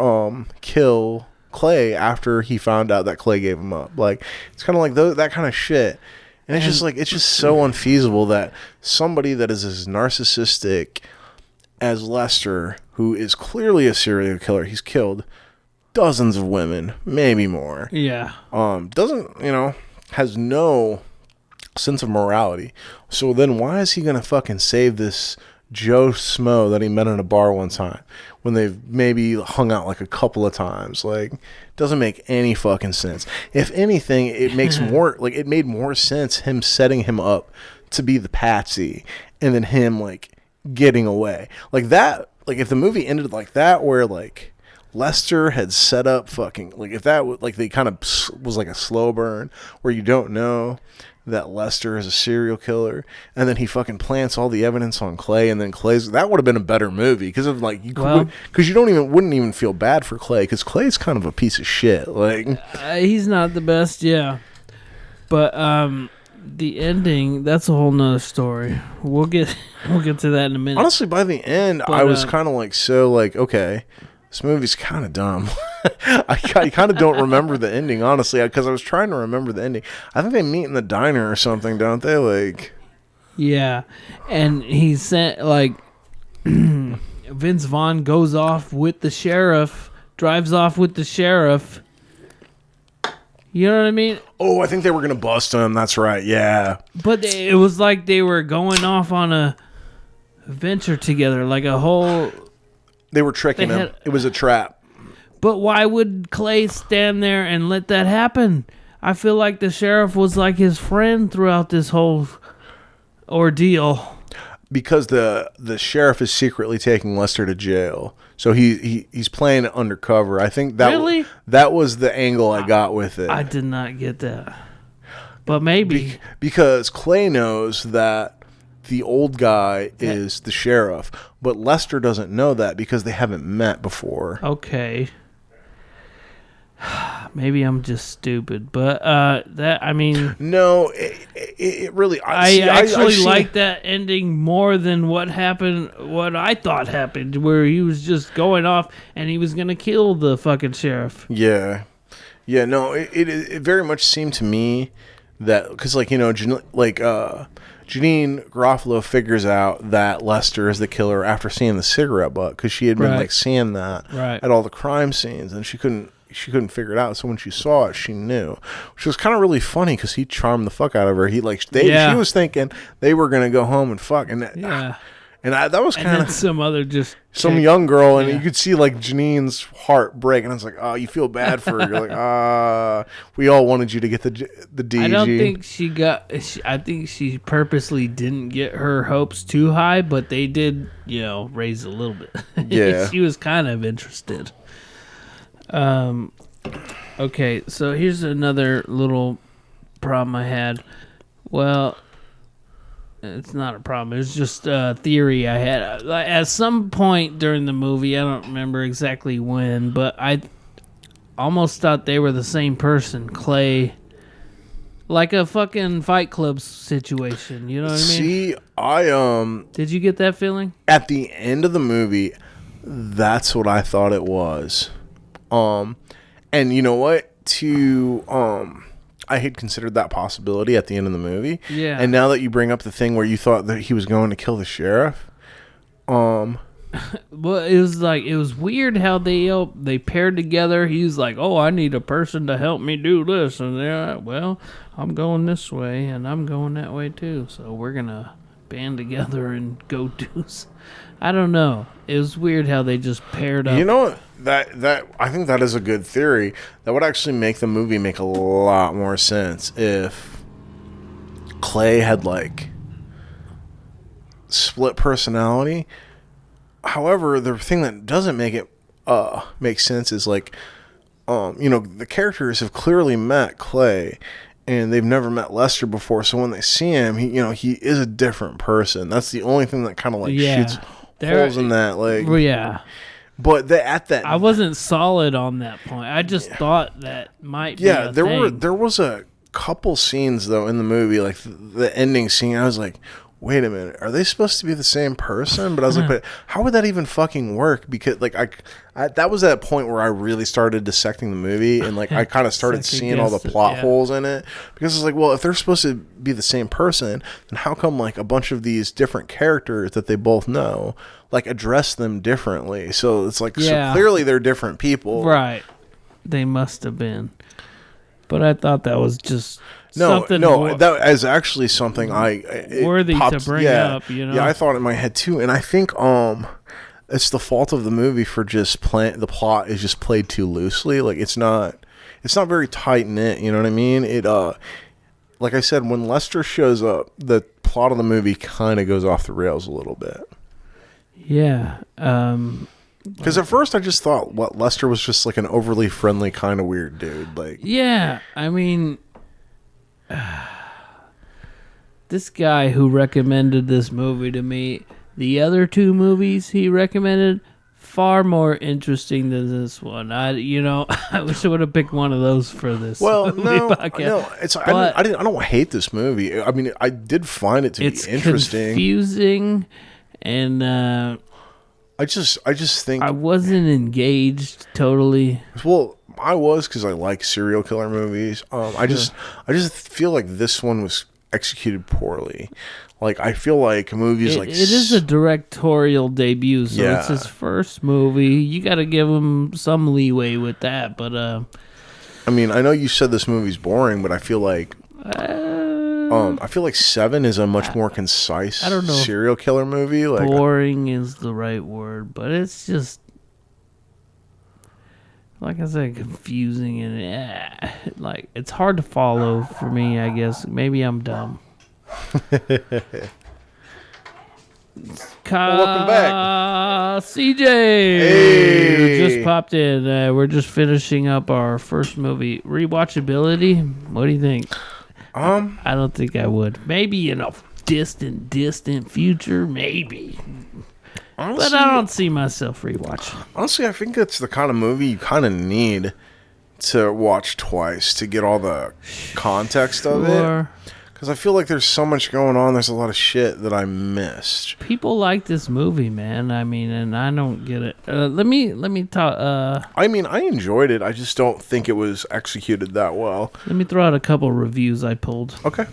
kill Clay after he found out that Clay gave him up? Like, it's kind of like that kind of shit. And it's just like, it's just so unfeasible that somebody that is as narcissistic as Lester, who is clearly a serial killer, he's killed dozens of women, maybe more. Yeah. Doesn't, you know, has no sense of morality. So then why is he going to fucking save this Joe Smo that he met in a bar one time when they've maybe hung out like a couple of times? Like, doesn't make any fucking sense. If anything, it makes more, like, it made more sense him setting him up to be the patsy and then him, like, getting away. Like that, like, if the movie ended like that, where, like, Lester had set up fucking, like, if that would, like, they kind of was like a slow burn where you don't know that Lester is a serial killer, and then he fucking plants all the evidence on Clay, and then that would have been a better movie, because of, like, because you wouldn't even feel bad for Clay, because Clay's kind of a piece of shit. Like, he's not the best, yeah. But the ending, that's a whole nother story. We'll get to that in a minute. Honestly, by the end, I was kind of like, so, like, okay, this movie's kind of dumb. I kind of don't remember the ending, honestly, because I was trying to remember the ending. I think they meet in the diner or something, don't they? Like, yeah, and he sent, like, Vince Vaughn goes off with the sheriff, drives off with the sheriff. You know what I mean? Oh, I think they were going to bust him. That's right. Yeah. But it was like they were going off on a venture together, like a whole... They were tricking him. It was a trap. But why would Clay stand there and let that happen? I feel like the sheriff was like his friend throughout this whole ordeal. Because the sheriff is secretly taking Lester to jail. So he's playing it undercover. I think that was the angle I got with it. I did not get that. But maybe. Because Clay knows that the old guy is the sheriff. But Lester doesn't know that because they haven't met before. Okay. Maybe I'm just stupid, but no, it really. I actually like that ending more than what happened. What I thought happened, where he was just going off and he was gonna kill the fucking sheriff. Yeah. No, it very much seemed to me that because Janine Garofalo figures out that Lester is the killer after seeing the cigarette butt because she had been seeing that at all the crime scenes and she couldn't figure it out. So when she saw it, she knew, which was kind of really funny because he charmed the fuck out of her. She was thinking they were gonna go home and fuck, and that was kind of some young girl, and you could see like Janine's heart break, and I was like, oh, you feel bad for her. You're like, we all wanted you to get the DG. I don't think she got. I think she purposely didn't get her hopes too high, but they did, raise a little bit. Yeah, she was kind of interested. Okay, so here's another little problem I had. Well, it's not a problem. It's just a theory I had. At some point during the movie, I don't remember exactly when, but I almost thought they were the same person, Clay. Like a fucking Fight Club situation, you know what I mean? See, Did you get that feeling? At the end of the movie, that's what I thought it was. And you know what? I had considered that possibility at the end of the movie. Yeah. And now that you bring up the thing where you thought that he was going to kill the sheriff, well, it was weird how they paired together. He was like, "Oh, I need a person to help me do this," and they're like, "Well, I'm going this way, and I'm going that way too. So we're gonna band together and go do." I don't know. It was weird how they just paired up. You know that I think that is a good theory. That would actually make the movie make a lot more sense if Clay had like split personality. However, the thing that doesn't make it make sense is like the characters have clearly met Clay and they've never met Lester before, so when they see him, he is a different person. That's the only thing that kind of shoots holes in that, like. Well, yeah. But I wasn't solid on that point. I just thought that might be a thing. There was a couple scenes though in the movie, like the ending scene. I was like, wait a minute, are they supposed to be the same person? But I was like, but how would that even fucking work? Because like I that was that point where I really started dissecting the movie and like I kind of started seeing all the plot holes in it, because it's like, well, if they're supposed to be the same person, then how come like a bunch of these different characters that they both know like address them differently? So it's like, so clearly they're different people, right? They must have been. But I thought that was just that is actually something worthy to bring up. Yeah, I thought in my head too, and I think it's the fault of the movie for just the plot is just played too loosely. Like it's not very tight knit. You know what I mean? It like I said, when Lester shows up, the plot of the movie kind of goes off the rails a little bit. Yeah. Because at first I just thought Lester was just like an overly friendly kind of weird dude. Like, yeah, I mean, this guy who recommended this movie to me, the other two movies he recommended, far more interesting than this one. I wish I would have picked one of those for this. Well, podcast. I don't hate this movie. I mean, I did find it to be interesting. It's confusing, and I just think I wasn't engaged totally. Well, I was, because I like serial killer movies. I just feel like this one was executed poorly. Like, I feel like movies it is a directorial debut, so it's his first movie. You got to give him some leeway with that, but I mean, I know you said this movie's boring, but I feel like Seven is a much more concise I don't know serial killer movie. Like, boring is the right word, but it's just, like I said, confusing and like it's hard to follow for me. I guess maybe I'm dumb. Welcome back, CJ. Hey. Just popped in. We're just finishing up our first movie rewatchability. What do you think? I don't think I would. Maybe in a distant future, maybe. Honestly, but I don't see myself rewatching. Honestly, I think it's the kind of movie you kind of need to watch twice to get all the context of it. Because I feel like there's so much going on. There's a lot of shit that I missed. People like this movie, man. I mean, and I don't get it. Let me talk. I mean, I enjoyed it. I just don't think it was executed that well. Let me throw out a couple reviews I pulled. Okay.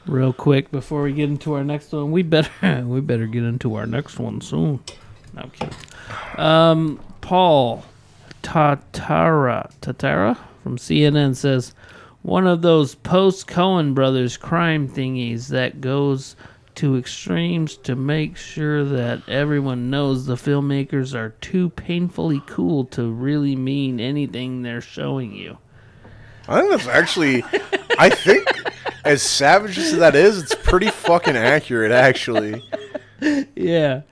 Real quick before we get into our next one. We better get into our next one soon. No, I'm kidding. Paul Tatara from CNN says, one of those post-Coen brothers crime thingies that goes to extremes to make sure that everyone knows the filmmakers are too painfully cool to really mean anything they're showing you. I think that's actually, I think, as savage as that is, it's pretty fucking accurate, actually. Yeah.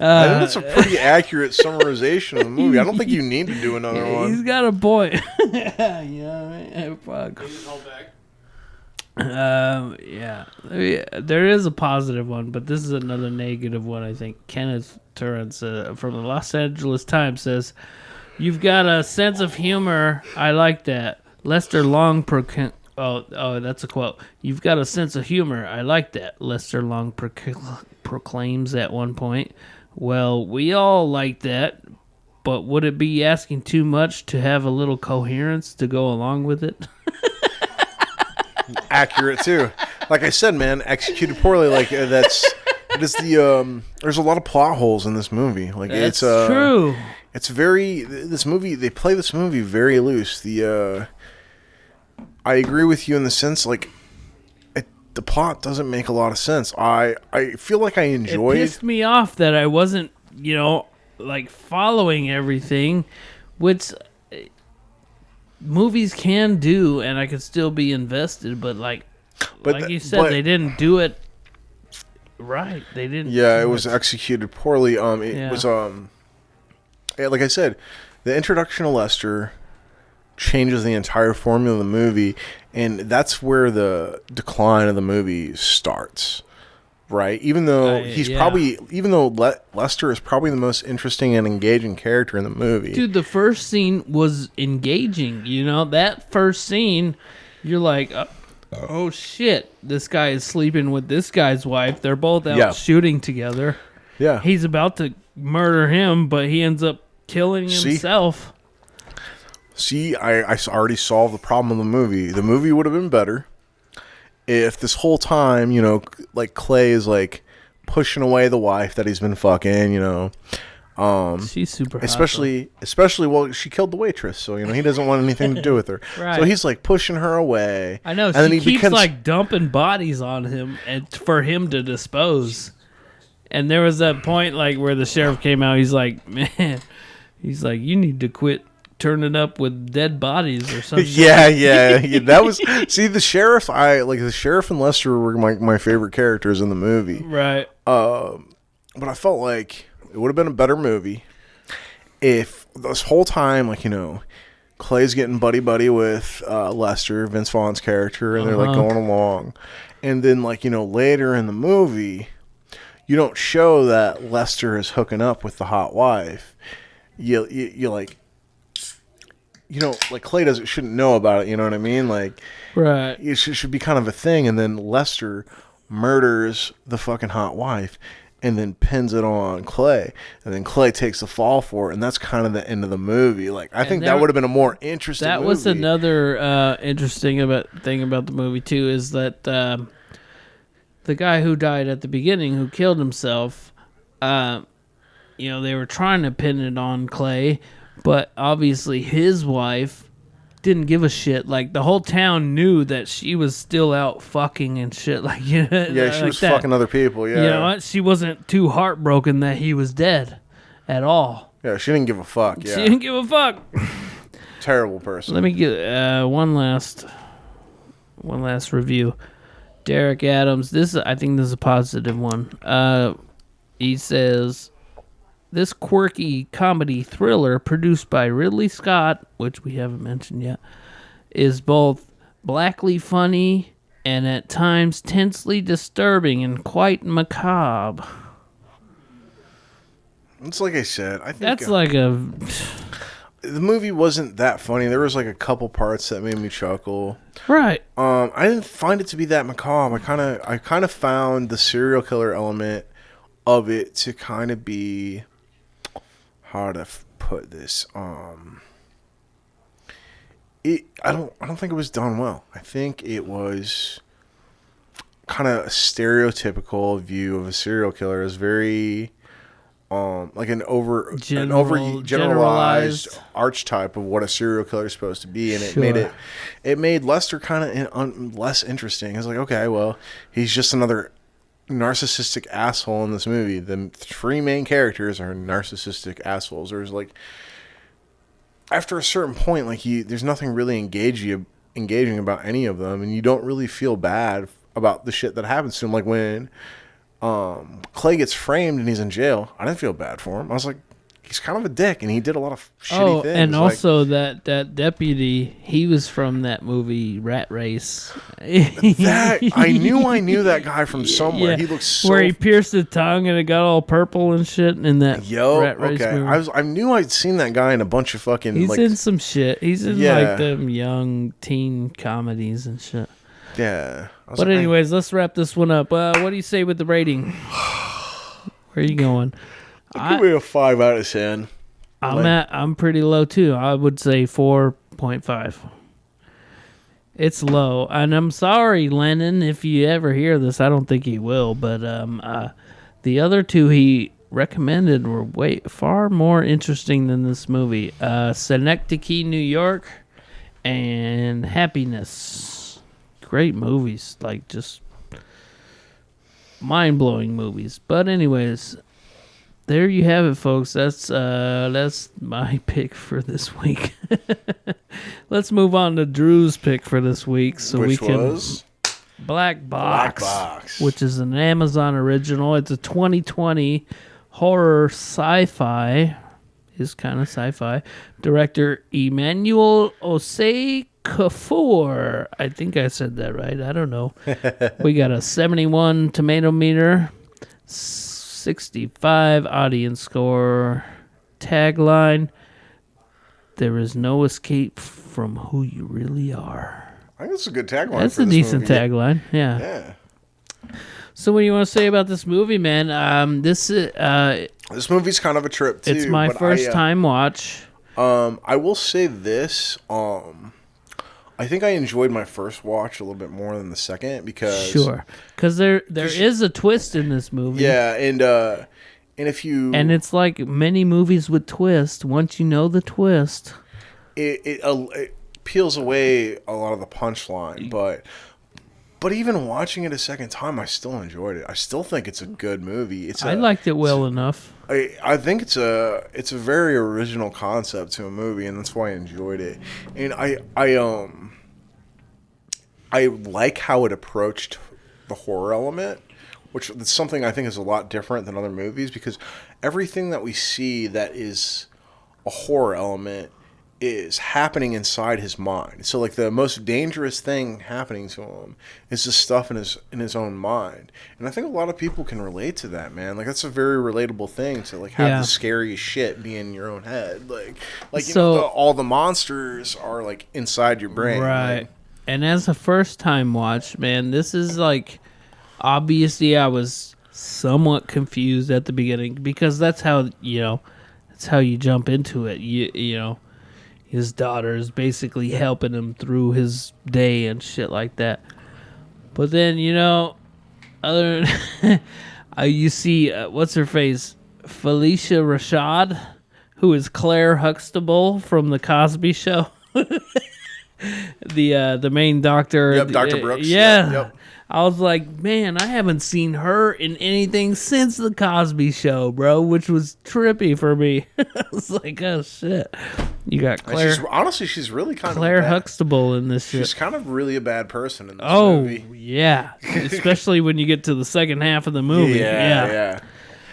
I think it's a pretty accurate summarization of the movie. I don't think you need to do another one. He's got a point. Yeah, fuck. Yeah. There is a positive one, but this is another negative one, I think. Kenneth Torrance from the Los Angeles Times says, you've got a sense of humor. I like that. Lester Long Oh, that's a quote. You've got a sense of humor. I like that. Lester Long proclaims at one point. Well, we all like that, but would it be asking too much to have a little coherence to go along with it? Accurate too. Like I said, man, executed poorly. Like there's a lot of plot holes in this movie. Like that's true. It's very they play this movie very loose. I agree with you in the sense like the plot doesn't make a lot of sense. I feel like I enjoyed. It pissed me off that I wasn't, like following everything, which movies can do, and I could still be invested. But like you said, they didn't do it right. They didn't. Yeah, it was executed poorly. It was like I said, the introduction of Lester changes the entire formula of the movie, and that's where the decline of the movie starts, right? Even though Lester is probably the most interesting and engaging character in the movie. Dude, the first scene was engaging. That first scene, you're like, oh shit, this guy is sleeping with this guy's wife. They're both out shooting together. Yeah. He's about to murder him, but he ends up killing himself. See, I already solved the problem of the movie. The movie would have been better if this whole time, like Clay is like pushing away the wife that he's been fucking, she's super hot, especially well, she killed the waitress, so he doesn't want anything to do with her. Right. So he's like pushing her away. I know, and then he keeps like dumping bodies on him and for him to dispose. And there was that point like where the sheriff came out, he's like, man, you need to quit turning up with dead bodies or something. Yeah. That was the sheriff. The sheriff and Lester were my favorite characters in the movie. Right. But I felt like it would have been a better movie if this whole time, Clay's getting buddy with Lester, Vince Vaughn's character, and they're like going along, and then later in the movie, you don't show that Lester is hooking up with the hot wife. You Clay shouldn't know about it, you know what I mean? Right. It should be kind of a thing, and then Lester murders the fucking hot wife and then pins it on Clay, and then Clay takes the fall for it, and that's kind of the end of the movie. I think that would have been a more interesting movie. That was another interesting thing about the movie, too, is that the guy who died at the beginning, who killed himself, they were trying to pin it on Clay, but obviously his wife didn't give a shit. Like, the whole town knew that she was still out fucking and shit. Like, yeah, she was fucking other people. Yeah, you know what? She wasn't too heartbroken that he was dead at all. Yeah, she didn't give a fuck. Yeah, she didn't give a fuck. Terrible person. Let me get one last review. Derek Adams. I think this is a positive one. He says, this quirky comedy thriller produced by Ridley Scott, which we haven't mentioned yet, is both blackly funny and at times tensely disturbing and quite macabre. It's like I said. I think that's like a. The movie wasn't that funny. There was like a couple parts that made me chuckle. Right. I didn't find it to be that macabre. I kind of found the serial killer element of it to kind of be, how to put this. I don't think it was done well. I think it was kind of a stereotypical view of a serial killer. It was very like an generalized archetype of what a serial killer is supposed to be, and it made Lester kind of less interesting. It's like, okay, well, he's just another narcissistic asshole in this movie. The three main characters are narcissistic assholes. There's like, after a certain point, like there's nothing really engaging about any of them, and you don't really feel bad about the shit that happens to him. Like when Clay gets framed and he's in jail, I didn't feel bad for him. I was like, he's kind of a dick, and he did a lot of shitty things. And also that deputy, he was from that movie Rat Race. I knew that guy from somewhere. Yeah. He looks so... Where he pierced his tongue and it got all purple and shit in that Rat Race movie. I knew I'd seen that guy in a bunch of fucking... He's in some shit. He's in like them young teen comedies and shit. Yeah. But anyways, let's wrap this one up. What do you say with the rating? Where are you going? Give me a 5 out of 10. I'm pretty low too. I would say 4.5. It's low, and I'm sorry, Lennon, if you ever hear this. I don't think he will, but the other two he recommended were far more interesting than this movie. Synecdoche, New York, and Happiness. Great movies, like just mind-blowing movies. But anyways, there you have it, folks. That's my pick for this week. Let's move on to Drew's pick for this week, which was Black Box, which is an Amazon original. It's a 2020 horror sci-fi. Is kind of sci-fi. Director Emmanuel Osei Kafour. I think I said that right. I don't know. We got a 71 tomato meter, 65 audience score. Tagline: there is no escape from who you really are. I think that's a good tagline. That's a decent tagline. Yeah. So what do you want to say about this movie, man? This movie's kind of a trip too. It's my first time watch. I will say this. I think I enjoyed my first watch a little bit more than the second because there is a twist in this movie. Yeah, and if you it's like many movies with twists. Once you know the twist, it peels away a lot of the punchline, But even watching it a second time, I still enjoyed it. I still think it's a good movie. I liked it well enough. I think it's a very original concept to a movie, and that's why I enjoyed it. And I like how it approached the horror element, which is something I think is a lot different than other movies, because everything that we see that is a horror element is happening inside his mind. So like the most dangerous thing happening to him is the stuff in his own mind. And I think a lot of people can relate to that, man. Like that's a very relatable thing to like have the scariest shit be in your own head. Like all the monsters are like inside your brain. Right. Like, and as a first time watch, man, this is like, obviously I was somewhat confused at the beginning because that's how you jump into it. You know, his daughter is basically helping him through his day and shit like that. But then, other than, you see, what's her face? Felicia Rashad, who is Claire Huxtable from the Cosby Show. The main doctor. Yep, Dr. Brooks. Yeah. Yep. I was like, man, I haven't seen her in anything since the Cosby Show, bro, which was trippy for me. I was like, oh shit. You got Claire. She's really kind Claire of Huxtable in this shit. She's kind of really a bad person in this movie. Oh, yeah. Especially when you get to the second half of the movie. Yeah.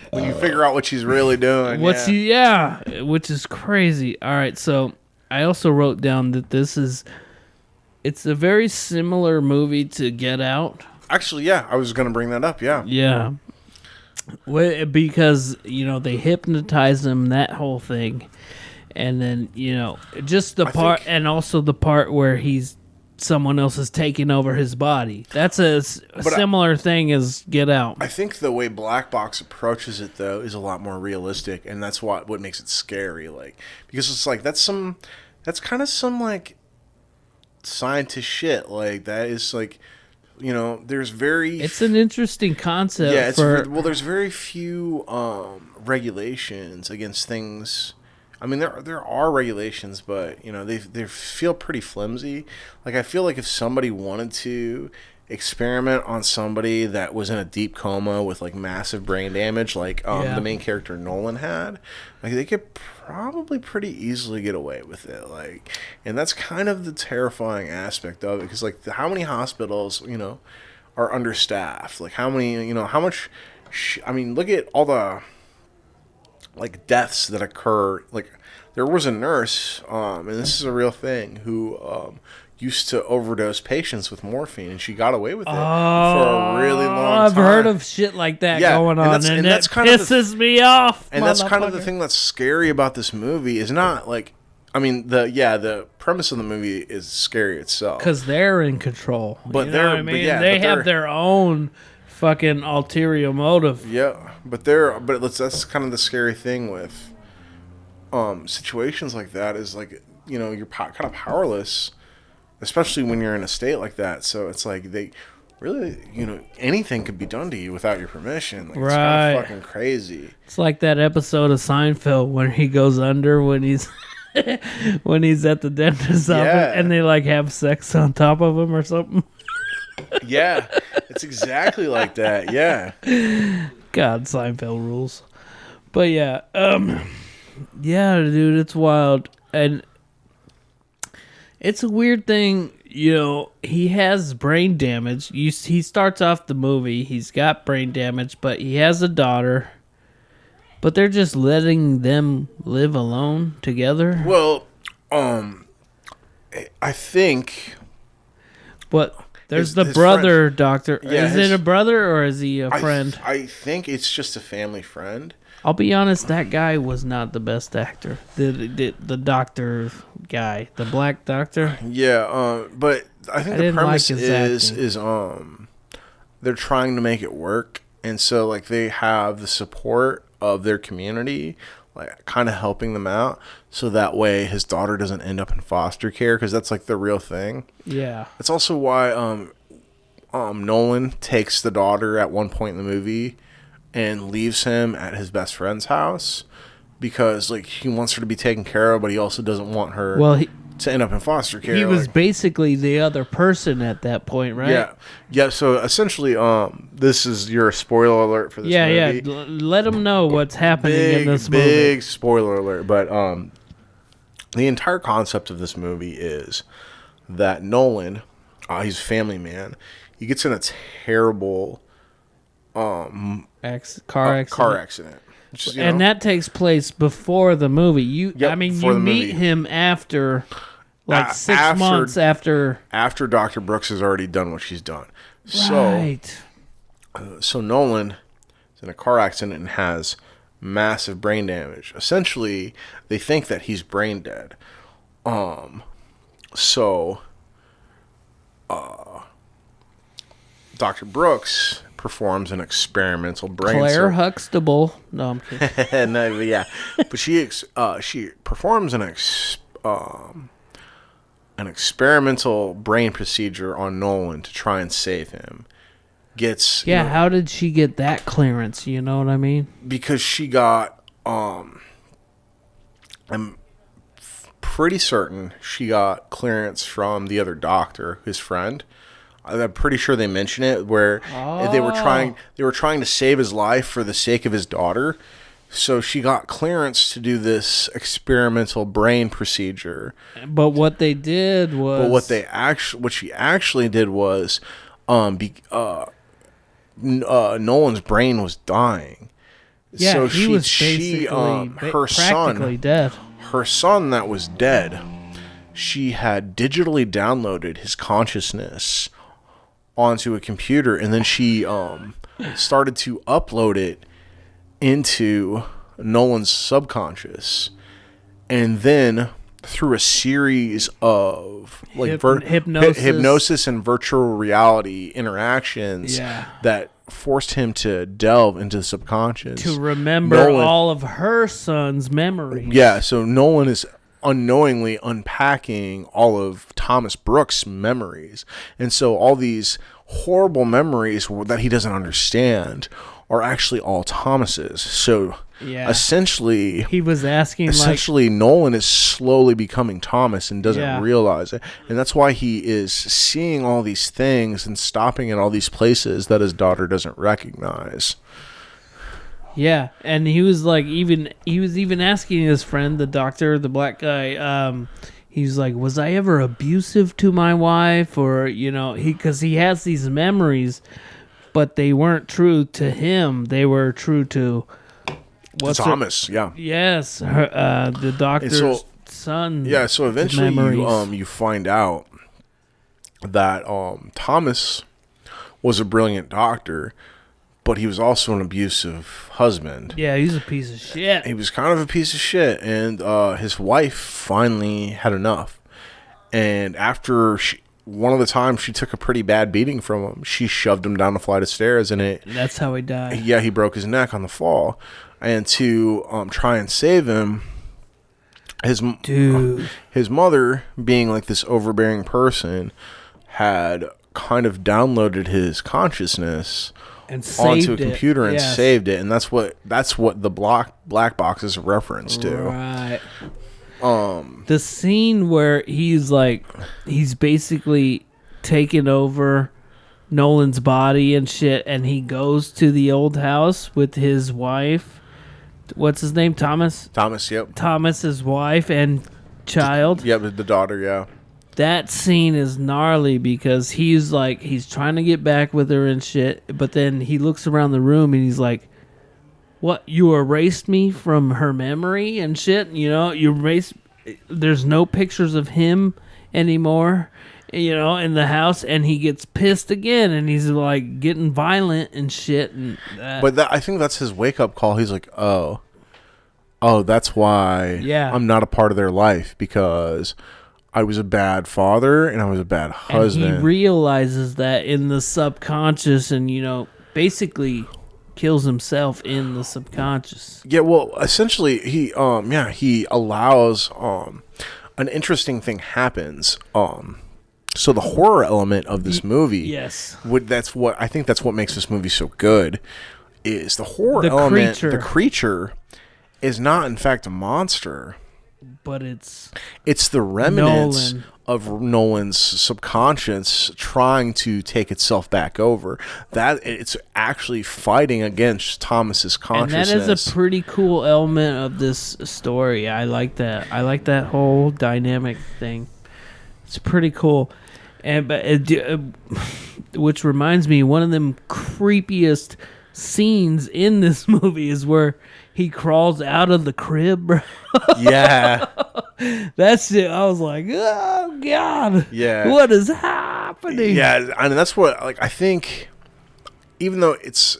When you figure out what she's really doing. Which is crazy. All right, so I also wrote down that it's a very similar movie to Get Out. Actually, yeah, I was going to bring that up, yeah. Yeah. Because, they hypnotize him, that whole thing. And then, just the part, and also the part where someone else is taking over his body. That's a similar thing as Get Out. I think the way Black Box approaches it, though, is a lot more realistic, and that's what makes it scary. Because it's like, that's kind of some, scientist shit. That is, there's very... It's an interesting concept. Yeah, there's very few regulations against things... I mean, there are regulations, but they feel pretty flimsy. I feel like if somebody wanted to experiment on somebody that was in a deep coma with massive brain damage, the main character Nolan had, they could probably pretty easily get away with it. And that's kind of the terrifying aspect of it, because how many hospitals are understaffed? How many how much? Look at all the deaths that occur. There was a nurse, and this is a real thing, who used to overdose patients with morphine, and she got away with it for a really long time. I've heard of shit like that going on, and that pisses me off. And that's kind of the thing that's scary about this movie, is not the premise of the movie is scary itself, because they're in control. But they have their own fucking ulterior motive. Yeah, that's kind of the scary thing with situations like that, is you're kind of powerless, especially when you're in a state like that. So it's they really, anything could be done to you without your permission. It's kind of fucking crazy. It's like that episode of Seinfeld when he goes under when he's when he's at the dentist's office and they have sex on top of him or something. Yeah, it's exactly like that. Yeah. God, Seinfeld rules. But yeah, dude, it's wild. And it's a weird thing, he has brain damage. He starts off the movie, he's got brain damage, but he has a daughter. But they're just letting them live alone together? Well, I think... But there's the brother friend. Doctor. Yeah, is it a brother or is he a friend? I think it's just a family friend. I'll be honest, that guy was not the best actor. The doctor guy, the black doctor. Yeah, but I think the premise is they're trying to make it work, and so they have the support of their community, kind of helping them out, so that way his daughter doesn't end up in foster care, because that's the real thing. Yeah. It's also why Nolan takes the daughter at one point in the movie and leaves him at his best friend's house, because he wants her to be taken care of, but he also doesn't want her to end up in foster care. He was basically the other person at that point, right? Yeah. So essentially, this is your spoiler alert for this movie. Yeah. Let them know what's happening in this movie. Big spoiler alert. But the entire concept of this movie is that Nolan, he's a family man. He gets in a terrible car accident. Just, and that takes place before the movie. You meet him after 6 months after Dr. Brooks has already done what she's done. Right. So Nolan is in a car accident and has massive brain damage. Essentially, they think that he's brain dead. Dr. Brooks performs an experimental brain Claire Huxtable. No, I'm kidding. No, yeah, but she performs an experimental brain procedure on Nolan to try and save him, gets how did she get that clearance? You know what I mean? because she got I'm pretty certain she got clearance from the other doctor, his friend. I'm pretty sure they mention it where they were trying to save his life for the sake of his daughter. So she got clearance to do this experimental brain procedure. But what they did was, what she actually did was, Nolan's brain was dying. yeah, So he was basically practically dead. Her son that was dead, she had digitally downloaded his consciousness onto a computer, and then she started to upload it into Nolan's subconscious, and then through a series of like hypnosis and virtual reality interactions that forced him to delve into the subconscious to remember all of her son's memories. Yeah, so Nolan is unknowingly unpacking all of Thomas Brooks' memories, and so all these horrible memories that he doesn't understand are actually all Thomas's. So essentially, he was asking. Nolan is slowly becoming Thomas and doesn't realize it, and that's why he is seeing all these things and stopping at all these places that his daughter doesn't recognize. Yeah, and he was even asking his friend, the doctor, the black guy. He's like, was I ever abusive to my wife? Or, because he has these memories, but they weren't true to him. They were true to Thomas. Yeah. Yes, the doctor's son. Yeah. So eventually, you find out that Thomas was a brilliant doctor, but he was also an abusive husband. Yeah, he's a piece of shit. He was kind of a piece of shit, and his wife finally had enough. And after one of the times she took a pretty bad beating from him, she shoved him down a flight of stairs, and that's how he died. Yeah, he broke his neck on the fall. And to try and save him, his mother, being like this overbearing person, had kind of downloaded his consciousness and onto a computer and saved it, and that's what the black box is a reference to. Right. The scene where he's basically taken over Nolan's body and shit, and he goes to the old house with his wife. What's his name? Thomas? Thomas, yep. Thomas's wife and child. Yeah, the daughter, yeah. That scene is gnarly because he's trying to get back with her and shit, but then he looks around the room and he's like, what, you erased me from her memory and shit? You erased, there's no pictures of him anymore, in the house, and he gets pissed again and he's like getting violent and shit. But I think that's his wake-up call. He's like, oh, that's why I'm not a part of their life, because I was a bad father and I was a bad husband. And he realizes that in the subconscious, and basically kills himself in the subconscious. Yeah, well, essentially he allows an interesting thing happens. So the horror element of this movie, yes, that's what makes this movie so good, is the horror element. The creature is not in fact a monster, but it's the remnants of Nolan's subconscious trying to take itself back over. That it's actually fighting against Thomas's consciousness. And that is a pretty cool element of this story. I like that. I like that whole dynamic thing. It's pretty cool. Which reminds me, one of them creepiest scenes in this movie is where he crawls out of the crib, bro. Yeah. That shit, I was like, oh, God. Yeah. What is happening? Yeah, I mean, that's what, I think, even though it's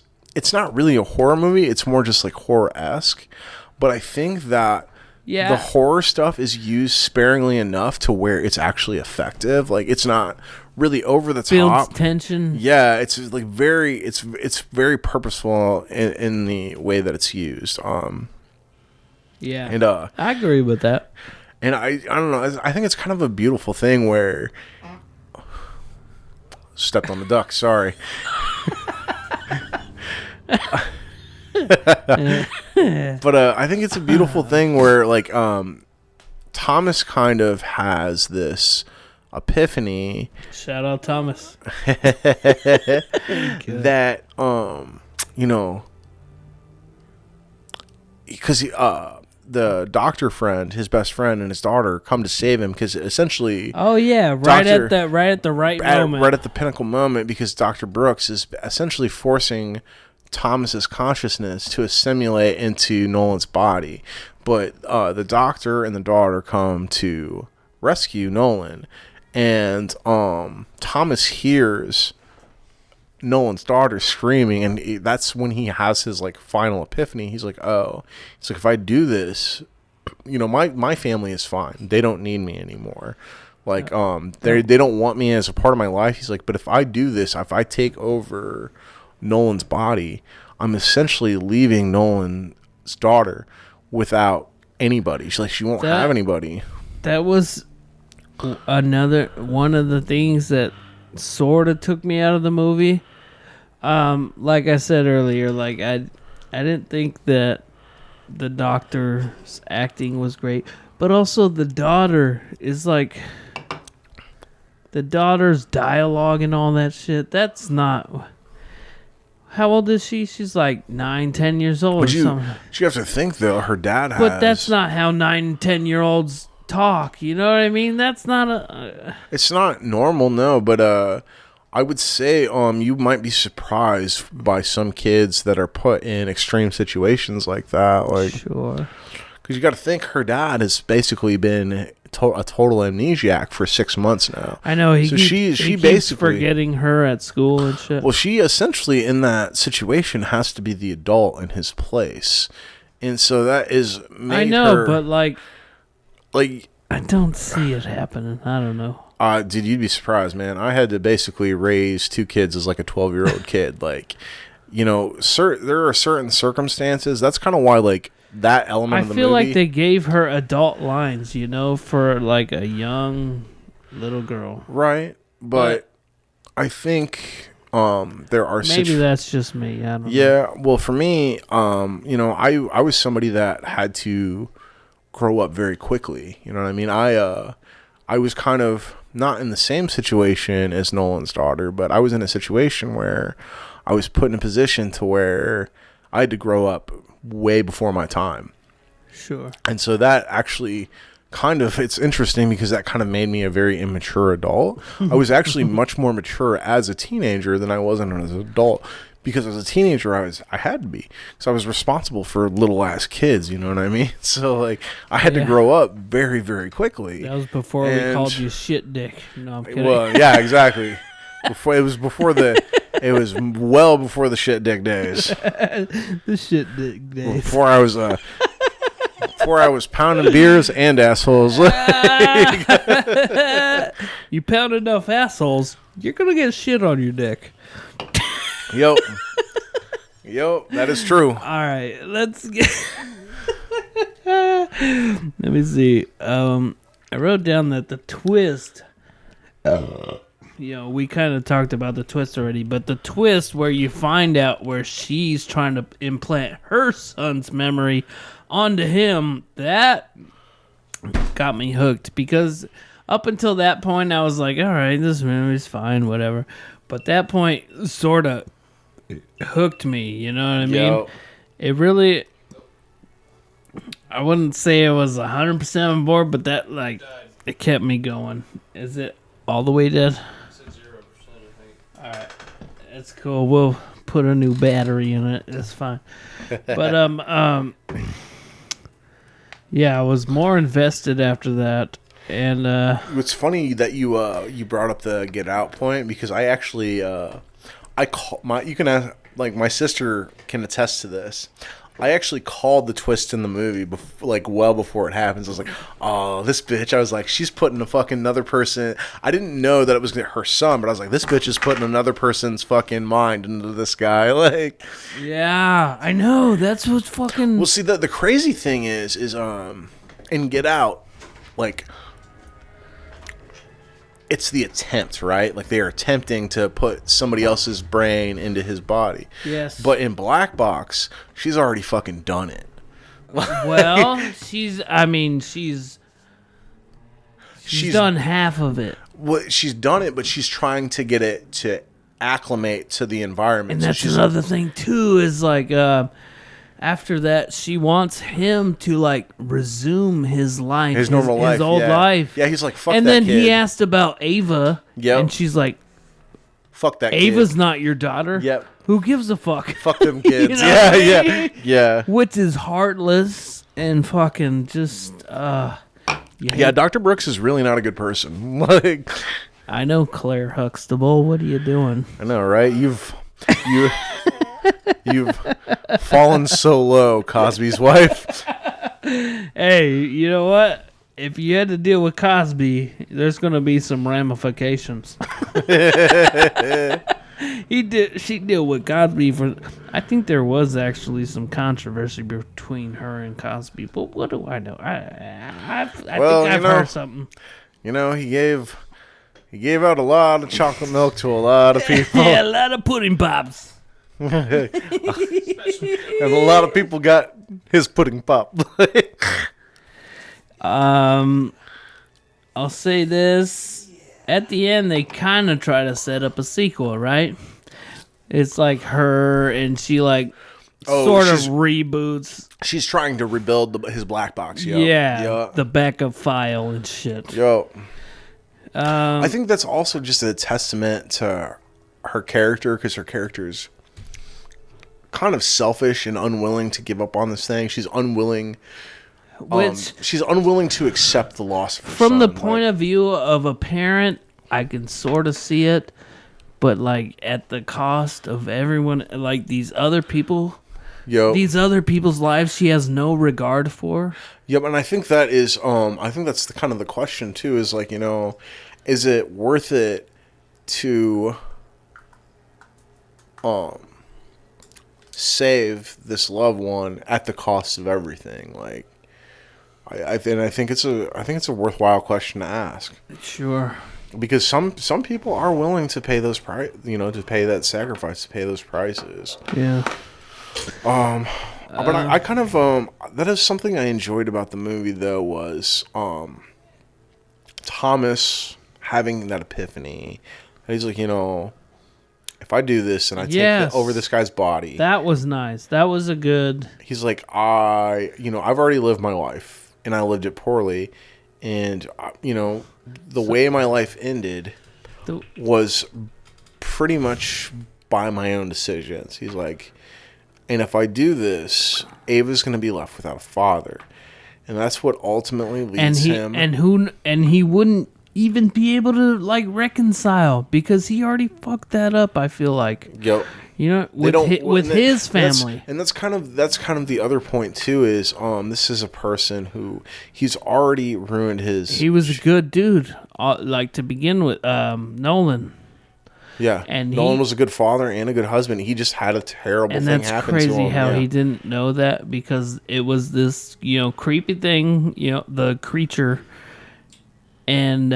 not really a horror movie, it's more just, horror-esque, but I think that the horror stuff is used sparingly enough to where it's actually effective. It's not really over the top. Builds tension. Yeah, it's very purposeful in the way that it's used. Yeah, and I agree with that. And I don't know. I think it's kind of a beautiful thing where stepped on the duck. Sorry. But I think it's a beautiful thing where like Thomas kind of has this epiphany. Shout out Thomas. That you know, because the doctor friend, his best friend, and his daughter come to save him because essentially, oh yeah, right at the right moment, right at the pinnacle moment, because Dr. Brooks is essentially forcing Thomas's consciousness to assimilate into Nolan's body, but the doctor and the daughter come to rescue Nolan, and Thomas hears Nolan's daughter screaming, and that's when he has his like final epiphany. He's like, oh, it's like, if I do this, you know, my family is fine. They don't need me anymore. Like, they don't want me as a part of my life. He's like, but if I do this, if I take over Nolan's body, I'm essentially leaving Nolan's daughter without anybody. She's like, she won't have anybody. That was another one of the things that sort of took me out of the movie. Like I said earlier, like I didn't think that the doctor's acting was great, but also the daughter is like, the daughter's dialogue and all that shit. That's not. How old is she? She's like 9, 10 years old. But or something. You have to think though, her dad has. But that's not how 9, 10-year-olds talk. You know what I mean? That's not a. It's not normal, no. But I would say you might be surprised by some kids that are put in extreme situations like that. Like, sure. Because you got to think her dad has basically been a total amnesiac for 6 months now. I know. She keeps basically forgetting her at school and shit. Well, she essentially in that situation has to be the adult in his place, and so that is. I know, but like I don't see it happening. I don't know. Dude, you'd be surprised, man. I had to basically raise 2 kids as like a 12-year-old kid. Like, you know, there are certain circumstances. That's kind of why, like, that element of the movie. I feel like they gave her adult lines, you know, for like a young little girl. Right. But I think there are maybe that's just me. I don't know. Yeah. Well, for me, you know, I was somebody that had to grow up very quickly. You know what I mean? I was kind of not in the same situation as Nolan's daughter, but I was in a situation where I was put in a position to where I had to grow up way before my time. Sure. And so that actually kind of, it's interesting because that kind of made me a very immature adult. I was actually much more mature as a teenager than I was as an adult. Because as a teenager, I had to be. So I was responsible for little ass kids, you know what I mean? So like I had to grow up very, very quickly. That was before we called you shit dick. No, I'm kidding. Well, yeah, exactly. It was well before the shit dick days. The shit dick days. Before I was pounding beers and assholes. You pound enough assholes, you're gonna get shit on your dick. Yo, that is true. All right, let's get. Let me see. I wrote down that the twist. You know, we kind of talked about the twist already, but the twist where you find out where she's trying to implant her son's memory onto him, that got me hooked. Because up until that point, I was like, all right, this movie's fine, whatever. But that point sort of hooked me, you know what I mean? It really, I wouldn't say it was 100% on board, but that, like, it kept me going. Is it all the way dead? It's at 0%, I think. Alright, that's cool. We'll put a new battery in it. It's fine. But, yeah, I was more invested after that. And it's funny that you brought up the Get Out point, because I actually my sister can attest to this. I actually called the twist in the movie well before it happens. I was like, oh, this bitch. I was like, she's putting a fucking another person. I didn't know that it was her son, but I was like, this bitch is putting another person's fucking mind into this guy. Like, yeah, I know. That's what's fucking. Well, see, the crazy thing is in Get Out, like, it's the attempt, right? Like they are attempting to put somebody else's brain into his body. Yes. But in Black Box, she's already fucking done it. Well, she's done half of it. Well, she's done it, but she's trying to get it to acclimate to the environment. And that's another thing too. Is like after that, she wants him to like resume his life, his normal life, his old life. Yeah, he's like, fuck and that then kid. he asked about Ava, Yep. and she's like, fuck that Ava's kid. not your daughter. Yep. Who gives a fuck? Fuck them kids. You know what I mean? Yeah. Which is heartless and fucking just Yeah, Dr. Brooks is really not a good person. Like, I know, Claire Huxtable. What are you doing? I know, right? You've fallen so low, Cosby's wife. Hey, you know what? If you had to deal with Cosby, there's going to be some ramifications. She dealt with Cosby for. I think there was actually some controversy between her and Cosby, but what do I know? I think I've heard something. You know, he gave out a lot of chocolate milk to a lot of people. Yeah, a lot of pudding pops. And a lot of people got his pudding pop. I'll say this. At the end, they kind of try to set up a sequel, right? It's like her, and she like sort of reboots. She's trying to rebuild his black box. Yo. Yeah, the backup file and shit. Yo, I think that's also just a testament to her character, because her character's kind of selfish and unwilling to give up on this thing. She's unwilling. She's unwilling to accept the loss of her from son. the point of view of a parent, I can sort of see it, but like at the cost of everyone, like these other people, these other people's lives, she has no regard for. Yep, and I think that is, I think that's kind of the question too. Is like, you know, is it worth it to, save this loved one at the cost of everything? Like, I think it's a worthwhile question to ask. Sure. Because some people are willing to pay those to pay that sacrifice, to pay those prices. Yeah. But I kind of that is something I enjoyed about the movie though, was Thomas having that epiphany. He's like, you know, if I do this and I take over this guy's body, that was nice. That was a good. He's like, I've already lived my life. And I lived it poorly, and the way my life ended was pretty much by my own decisions. He's like, and if I do this, Ava's going to be left without a father, and that's what ultimately leads him. And he wouldn't even be able to like reconcile, because he already fucked that up. I feel like. Yep. You know, with his family. That's kind of the other point too, is this is a person who he's already ruined his. He was a good dude, like to begin with, Nolan. Yeah, and Nolan was a good father and a good husband. He just had a terrible thing happen to him. And that's crazy how he didn't know that, because it was this, creepy thing, the creature. And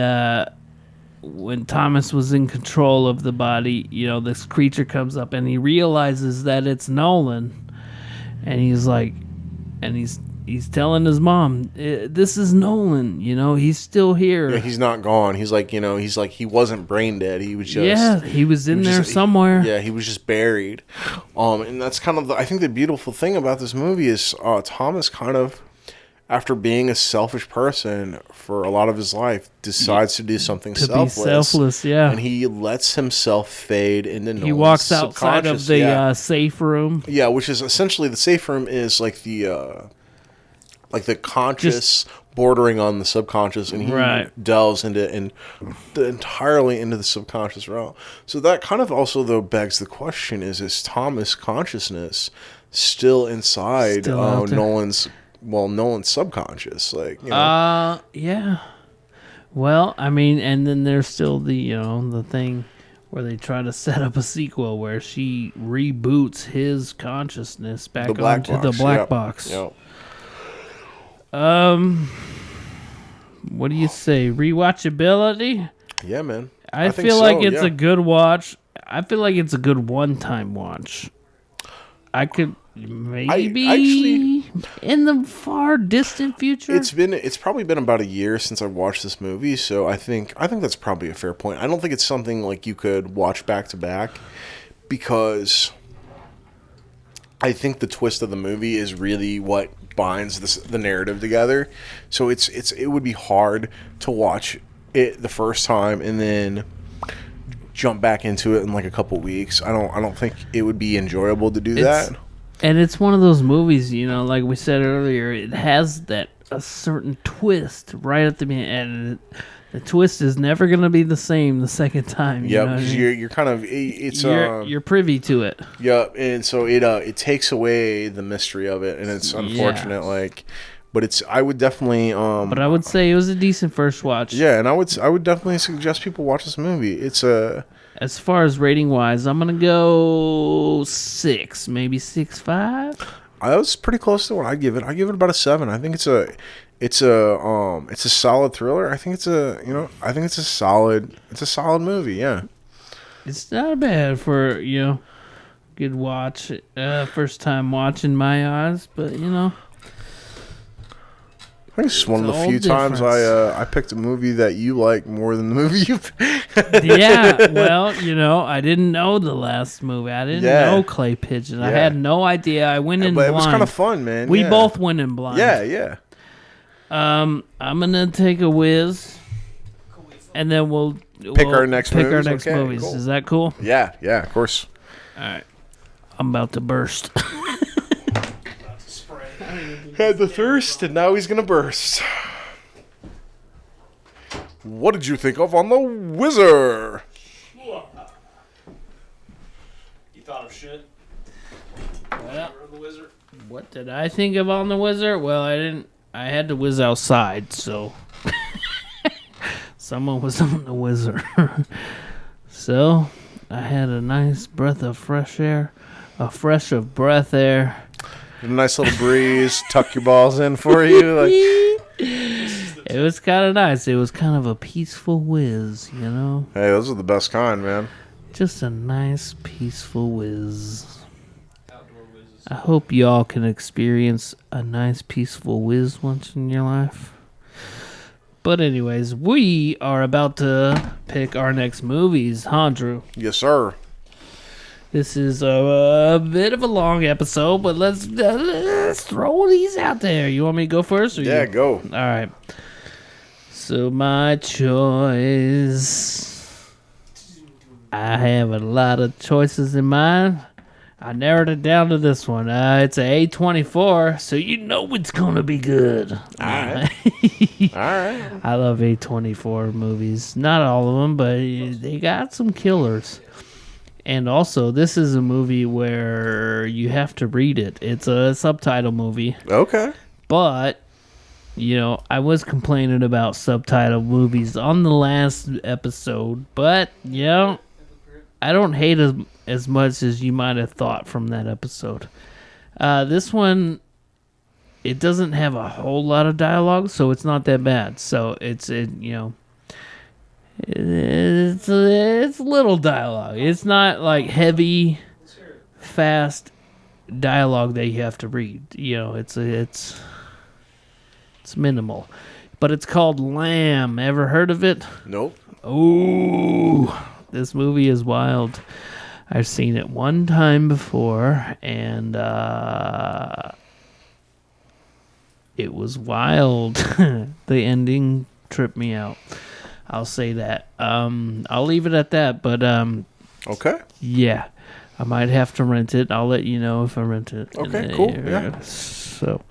when Thomas was in control of the body, this creature comes up and he realizes that it's Nolan. And he's like, and he's telling his mom, this is Nolan, he's still here. Yeah, he's not gone. He's like, he wasn't brain dead. He was just... he was in there somewhere. He was just buried. And that's kind of, I think the beautiful thing about this movie is Thomas kind of, after being a selfish person for a lot of his life, decides to do something selfless. Be selfless, yeah. And he lets himself fade into Nolan's He walks outside of the safe room. Yeah, which is essentially, the safe room is like the conscious bordering on the subconscious, and he delves entirely into the subconscious realm. So that kind of also though begs the question: is Thomas' consciousness still inside Nolan's subconscious? Yeah. Well, I mean, and then there's still the thing where they try to set up a sequel where she reboots his consciousness back onto the black box. Yep. What do you say? Rewatchability? Yeah, man. I think feel like so, it's yeah. a good watch. I feel like it's a good one-time watch. I could maybe actually- in the far distant future. It's probably been about a year since I watched this movie, so I think that's probably a fair point. I don't think it's something like you could watch back to back because I think the twist of the movie is really what binds the narrative together. So it would be hard to watch it the first time and then jump back into it in like a couple weeks. I don't think it would be enjoyable to do that. And it's one of those movies, like we said earlier, it has a certain twist right at the beginning, and the twist is never going to be the same the second time. Yeah, because you're kind of you're privy to it. Yeah, and so it takes away the mystery of it, and it's unfortunate. But I would definitely. But I would say it was a decent first watch. Yeah, and I would definitely suggest people watch this movie. It's a. As far as rating wise, I'm gonna go 6, maybe 6.5. I was pretty close to what I give it. I give it about a 7. I think it's a solid thriller. I think it's a solid movie. Yeah, it's not bad for good watch. First time watch in my eyes, but I think it's one of the few times I picked a movie that you like more than the movie you picked. Yeah, well, I didn't know the last movie. I didn't know Clay Pigeon. I had no idea. I went in blind. It was kind of fun, man. We both went in blind. Yeah. I'm gonna take a whiz, and then we'll pick our next movies. Cool. Is that cool? Yeah, of course. All right. I'm about to burst. Had the thirst, and now he's gonna burst. What did you think of on the Wizard? You thought of shit? Well, The Wizard? what did I think of on the Wizard? Well, I didn't. I had to whiz outside, so someone was on the Wizard. So I had a nice breath of fresh air, breath air. A nice little breeze, tuck your balls in for you. It was kind of nice. It was kind of a peaceful whiz, Hey, those are the best kind, man. Just a nice, peaceful whiz. Outdoor whizzes. I hope y'all can experience a nice, peaceful whiz once in your life. But anyways, we are about to pick our next movies, huh, Drew? Yes, sir. This is a bit of a long episode, but let's throw these out there. You want me to go first? Or Yeah, you? go. All right. So my choice. I have a lot of choices in mind. I narrowed it down to this one. It's a A24, so it's gonna be good. All right. All right. I love A24 movies. Not all of them, but they got some killers. And also, this is a movie where you have to read it. It's a subtitle movie. Okay. But, I was complaining about subtitle movies on the last episode. But, I don't hate as much as you might have thought from that episode. This one, it doesn't have a whole lot of dialogue, so it's not that bad. So, it's little dialogue. It's not like heavy, fast dialogue that you have to read. It's minimal. But it's called Lamb. Ever heard of it? Nope. Ooh, this movie is wild. I've seen it one time before, and it was wild. The ending tripped me out. I'll say that. I'll leave it at that. But Okay. yeah, I might have to rent it. I'll let you know if I rent it. Okay, cool. Yeah. So,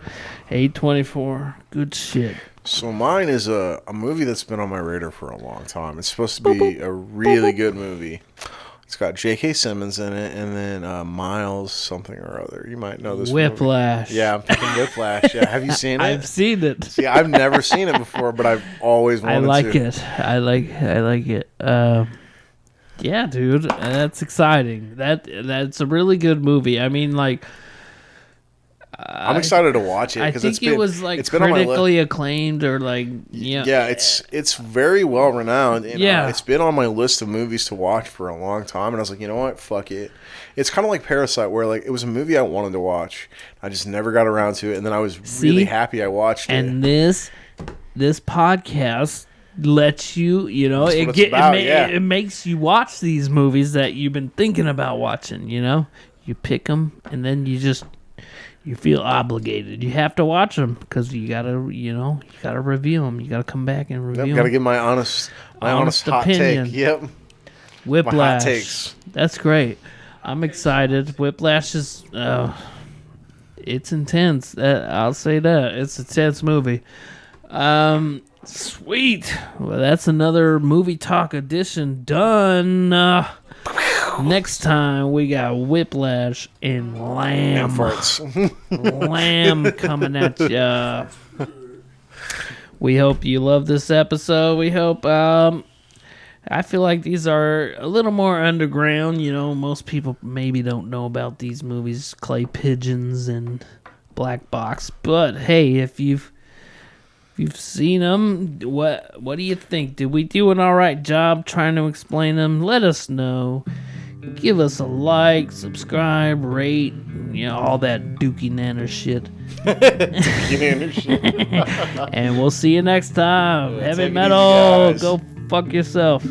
A24, good shit. So mine is a movie that's been on my radar for a long time. It's supposed to be a really good movie. It's got J.K. Simmons in it, and then Miles something or other. You might know this Whiplash. movie. Yeah, I'm picking Whiplash. Yeah, have you seen it? I've seen it. See, I've never seen it before, but I've always wanted to. I like it. Yeah, dude, that's exciting. That's a really good movie. I mean, like, I'm excited to watch it I because think it was like it's been on my list. critically acclaimed or like yeah. Yeah, it's very well renowned. And, Yeah. it's been on my list of movies to watch for a long time, and I was like, you know what, fuck it. It's kind of like Parasite, where like it was a movie I wanted to watch, I just never got around to it, and then I was really happy I watched it. And this podcast lets you, That's what it's about, it makes you watch these movies that you've been thinking about watching. You pick them, and then you feel obligated. You have to watch them because you gotta review them. You gotta come back and review them. Gotta give my honest hot opinion. take. Yep. Whiplash. My hot takes. That's great. I'm excited. Whiplash is it's intense. I'll say that. It's an intense movie. Sweet. Well, that's another movie talk edition done. Next time we got Whiplash and Lamb. Lamb coming at ya. We hope you love this episode. We hope. I feel like these are a little more underground. Most people maybe don't know about these movies, Clay Pigeons and Black Box. But hey, if you've seen them, what do you think? Did we do an all right job trying to explain them? Let us know. Give us a like, subscribe, rate, all that dookie nanner shit. And we'll see you next time. Heavy metal, go fuck yourself. We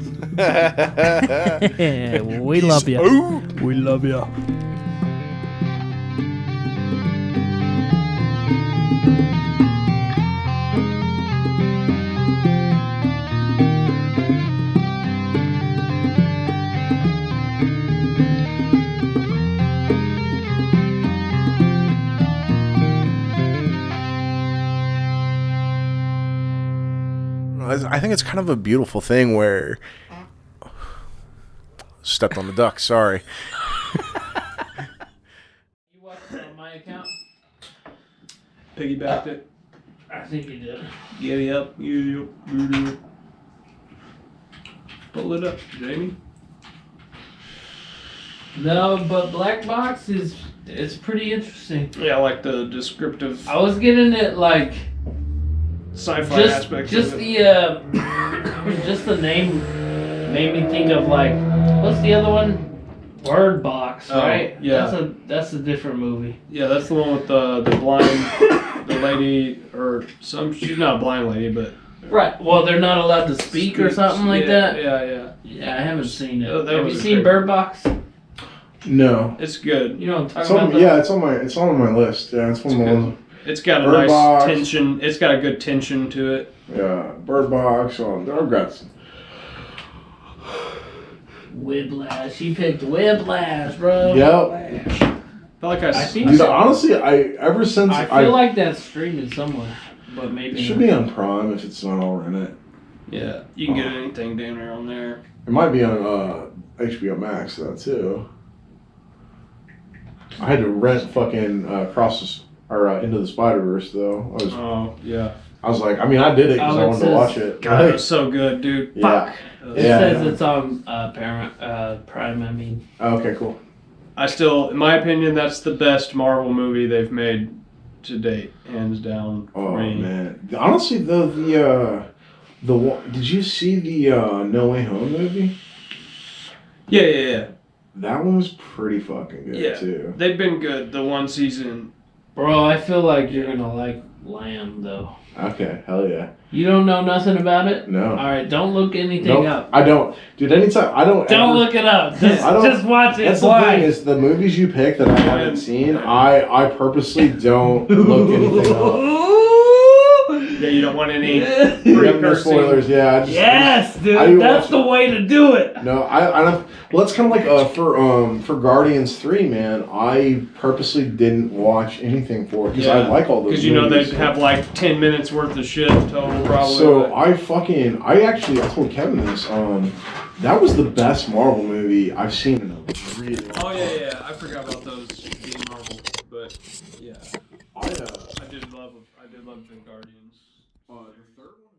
love you. We love you. I think it's kind of a beautiful thing where stepped on the duck. Sorry. You watched it on my account? Piggybacked it. I think you did. Giddy up. Pull it up, Jamie. No, but Black Box it's pretty interesting. Yeah, I like the descriptive I was getting it like sci-fi aspect. Just of the it. just the name made me think of like what's the other one? Bird Box, right? Yeah. That's a different movie. Yeah, that's the one with the blind, the lady or she's not a blind lady, but Right. Well, they're not allowed to speak or something like that. Yeah. Yeah, I haven't seen it. Oh, that Have was you a seen great- Bird Box? No. It's good. You know what I'm talking about? it's on my list. Yeah, it's one of the ones. It's got a Bird nice Box. tension. It's got a good tension to it. Yeah, Bird Box. I've got some. Whiplash. He picked Whiplash, bro. Yep. Felt like I think Dude, so. honestly, ever since I feel like that's streaming somewhere, but maybe it should not. be on Prime if it's not already in it. Yeah, you can get anything down there on there. It might be on HBO Max though too. I had to rent fucking Into the Spider-Verse though. Oh yeah. I was like, I mean, I did it because Oh, I it wanted to says- watch it. God, it was so good, dude. Yeah. Fuck. It Yeah, says yeah. it's on Paramount Prime. I mean, Okay, cool. I still, in my opinion, that's the best Marvel movie they've made to date, hands down. Oh for me. man, honestly, the one, did you see the No Way Home movie? Yeah. That one was pretty fucking good Yeah. too. They've been good. The one season. bro, I feel like you're gonna like Lamb though. Okay, hell yeah. You don't know nothing about it? No. All right, don't look anything Nope, up. I don't, dude. Anytime I don't. Don't ever, look it up. Just, I don't- just watch it. That's the Why? thing is the movies you pick that I haven't seen. I purposely don't look anything up. Yeah, you don't want any No precursing. spoilers. Yeah. I just, Yes, I dude. do That's watch the way to do it. No, I don't. Well, it's kind of like for Guardians 3, man. I purposely didn't watch anything for it because I like all those. Because you know they movies. have like 10 minutes worth of shit total, probably. So but- I told Kevin this. That was the best Marvel movie I've seen in a really long time. Oh yeah. I forgot about those being Marvel, but yeah, I I did love the Guardians. the third one.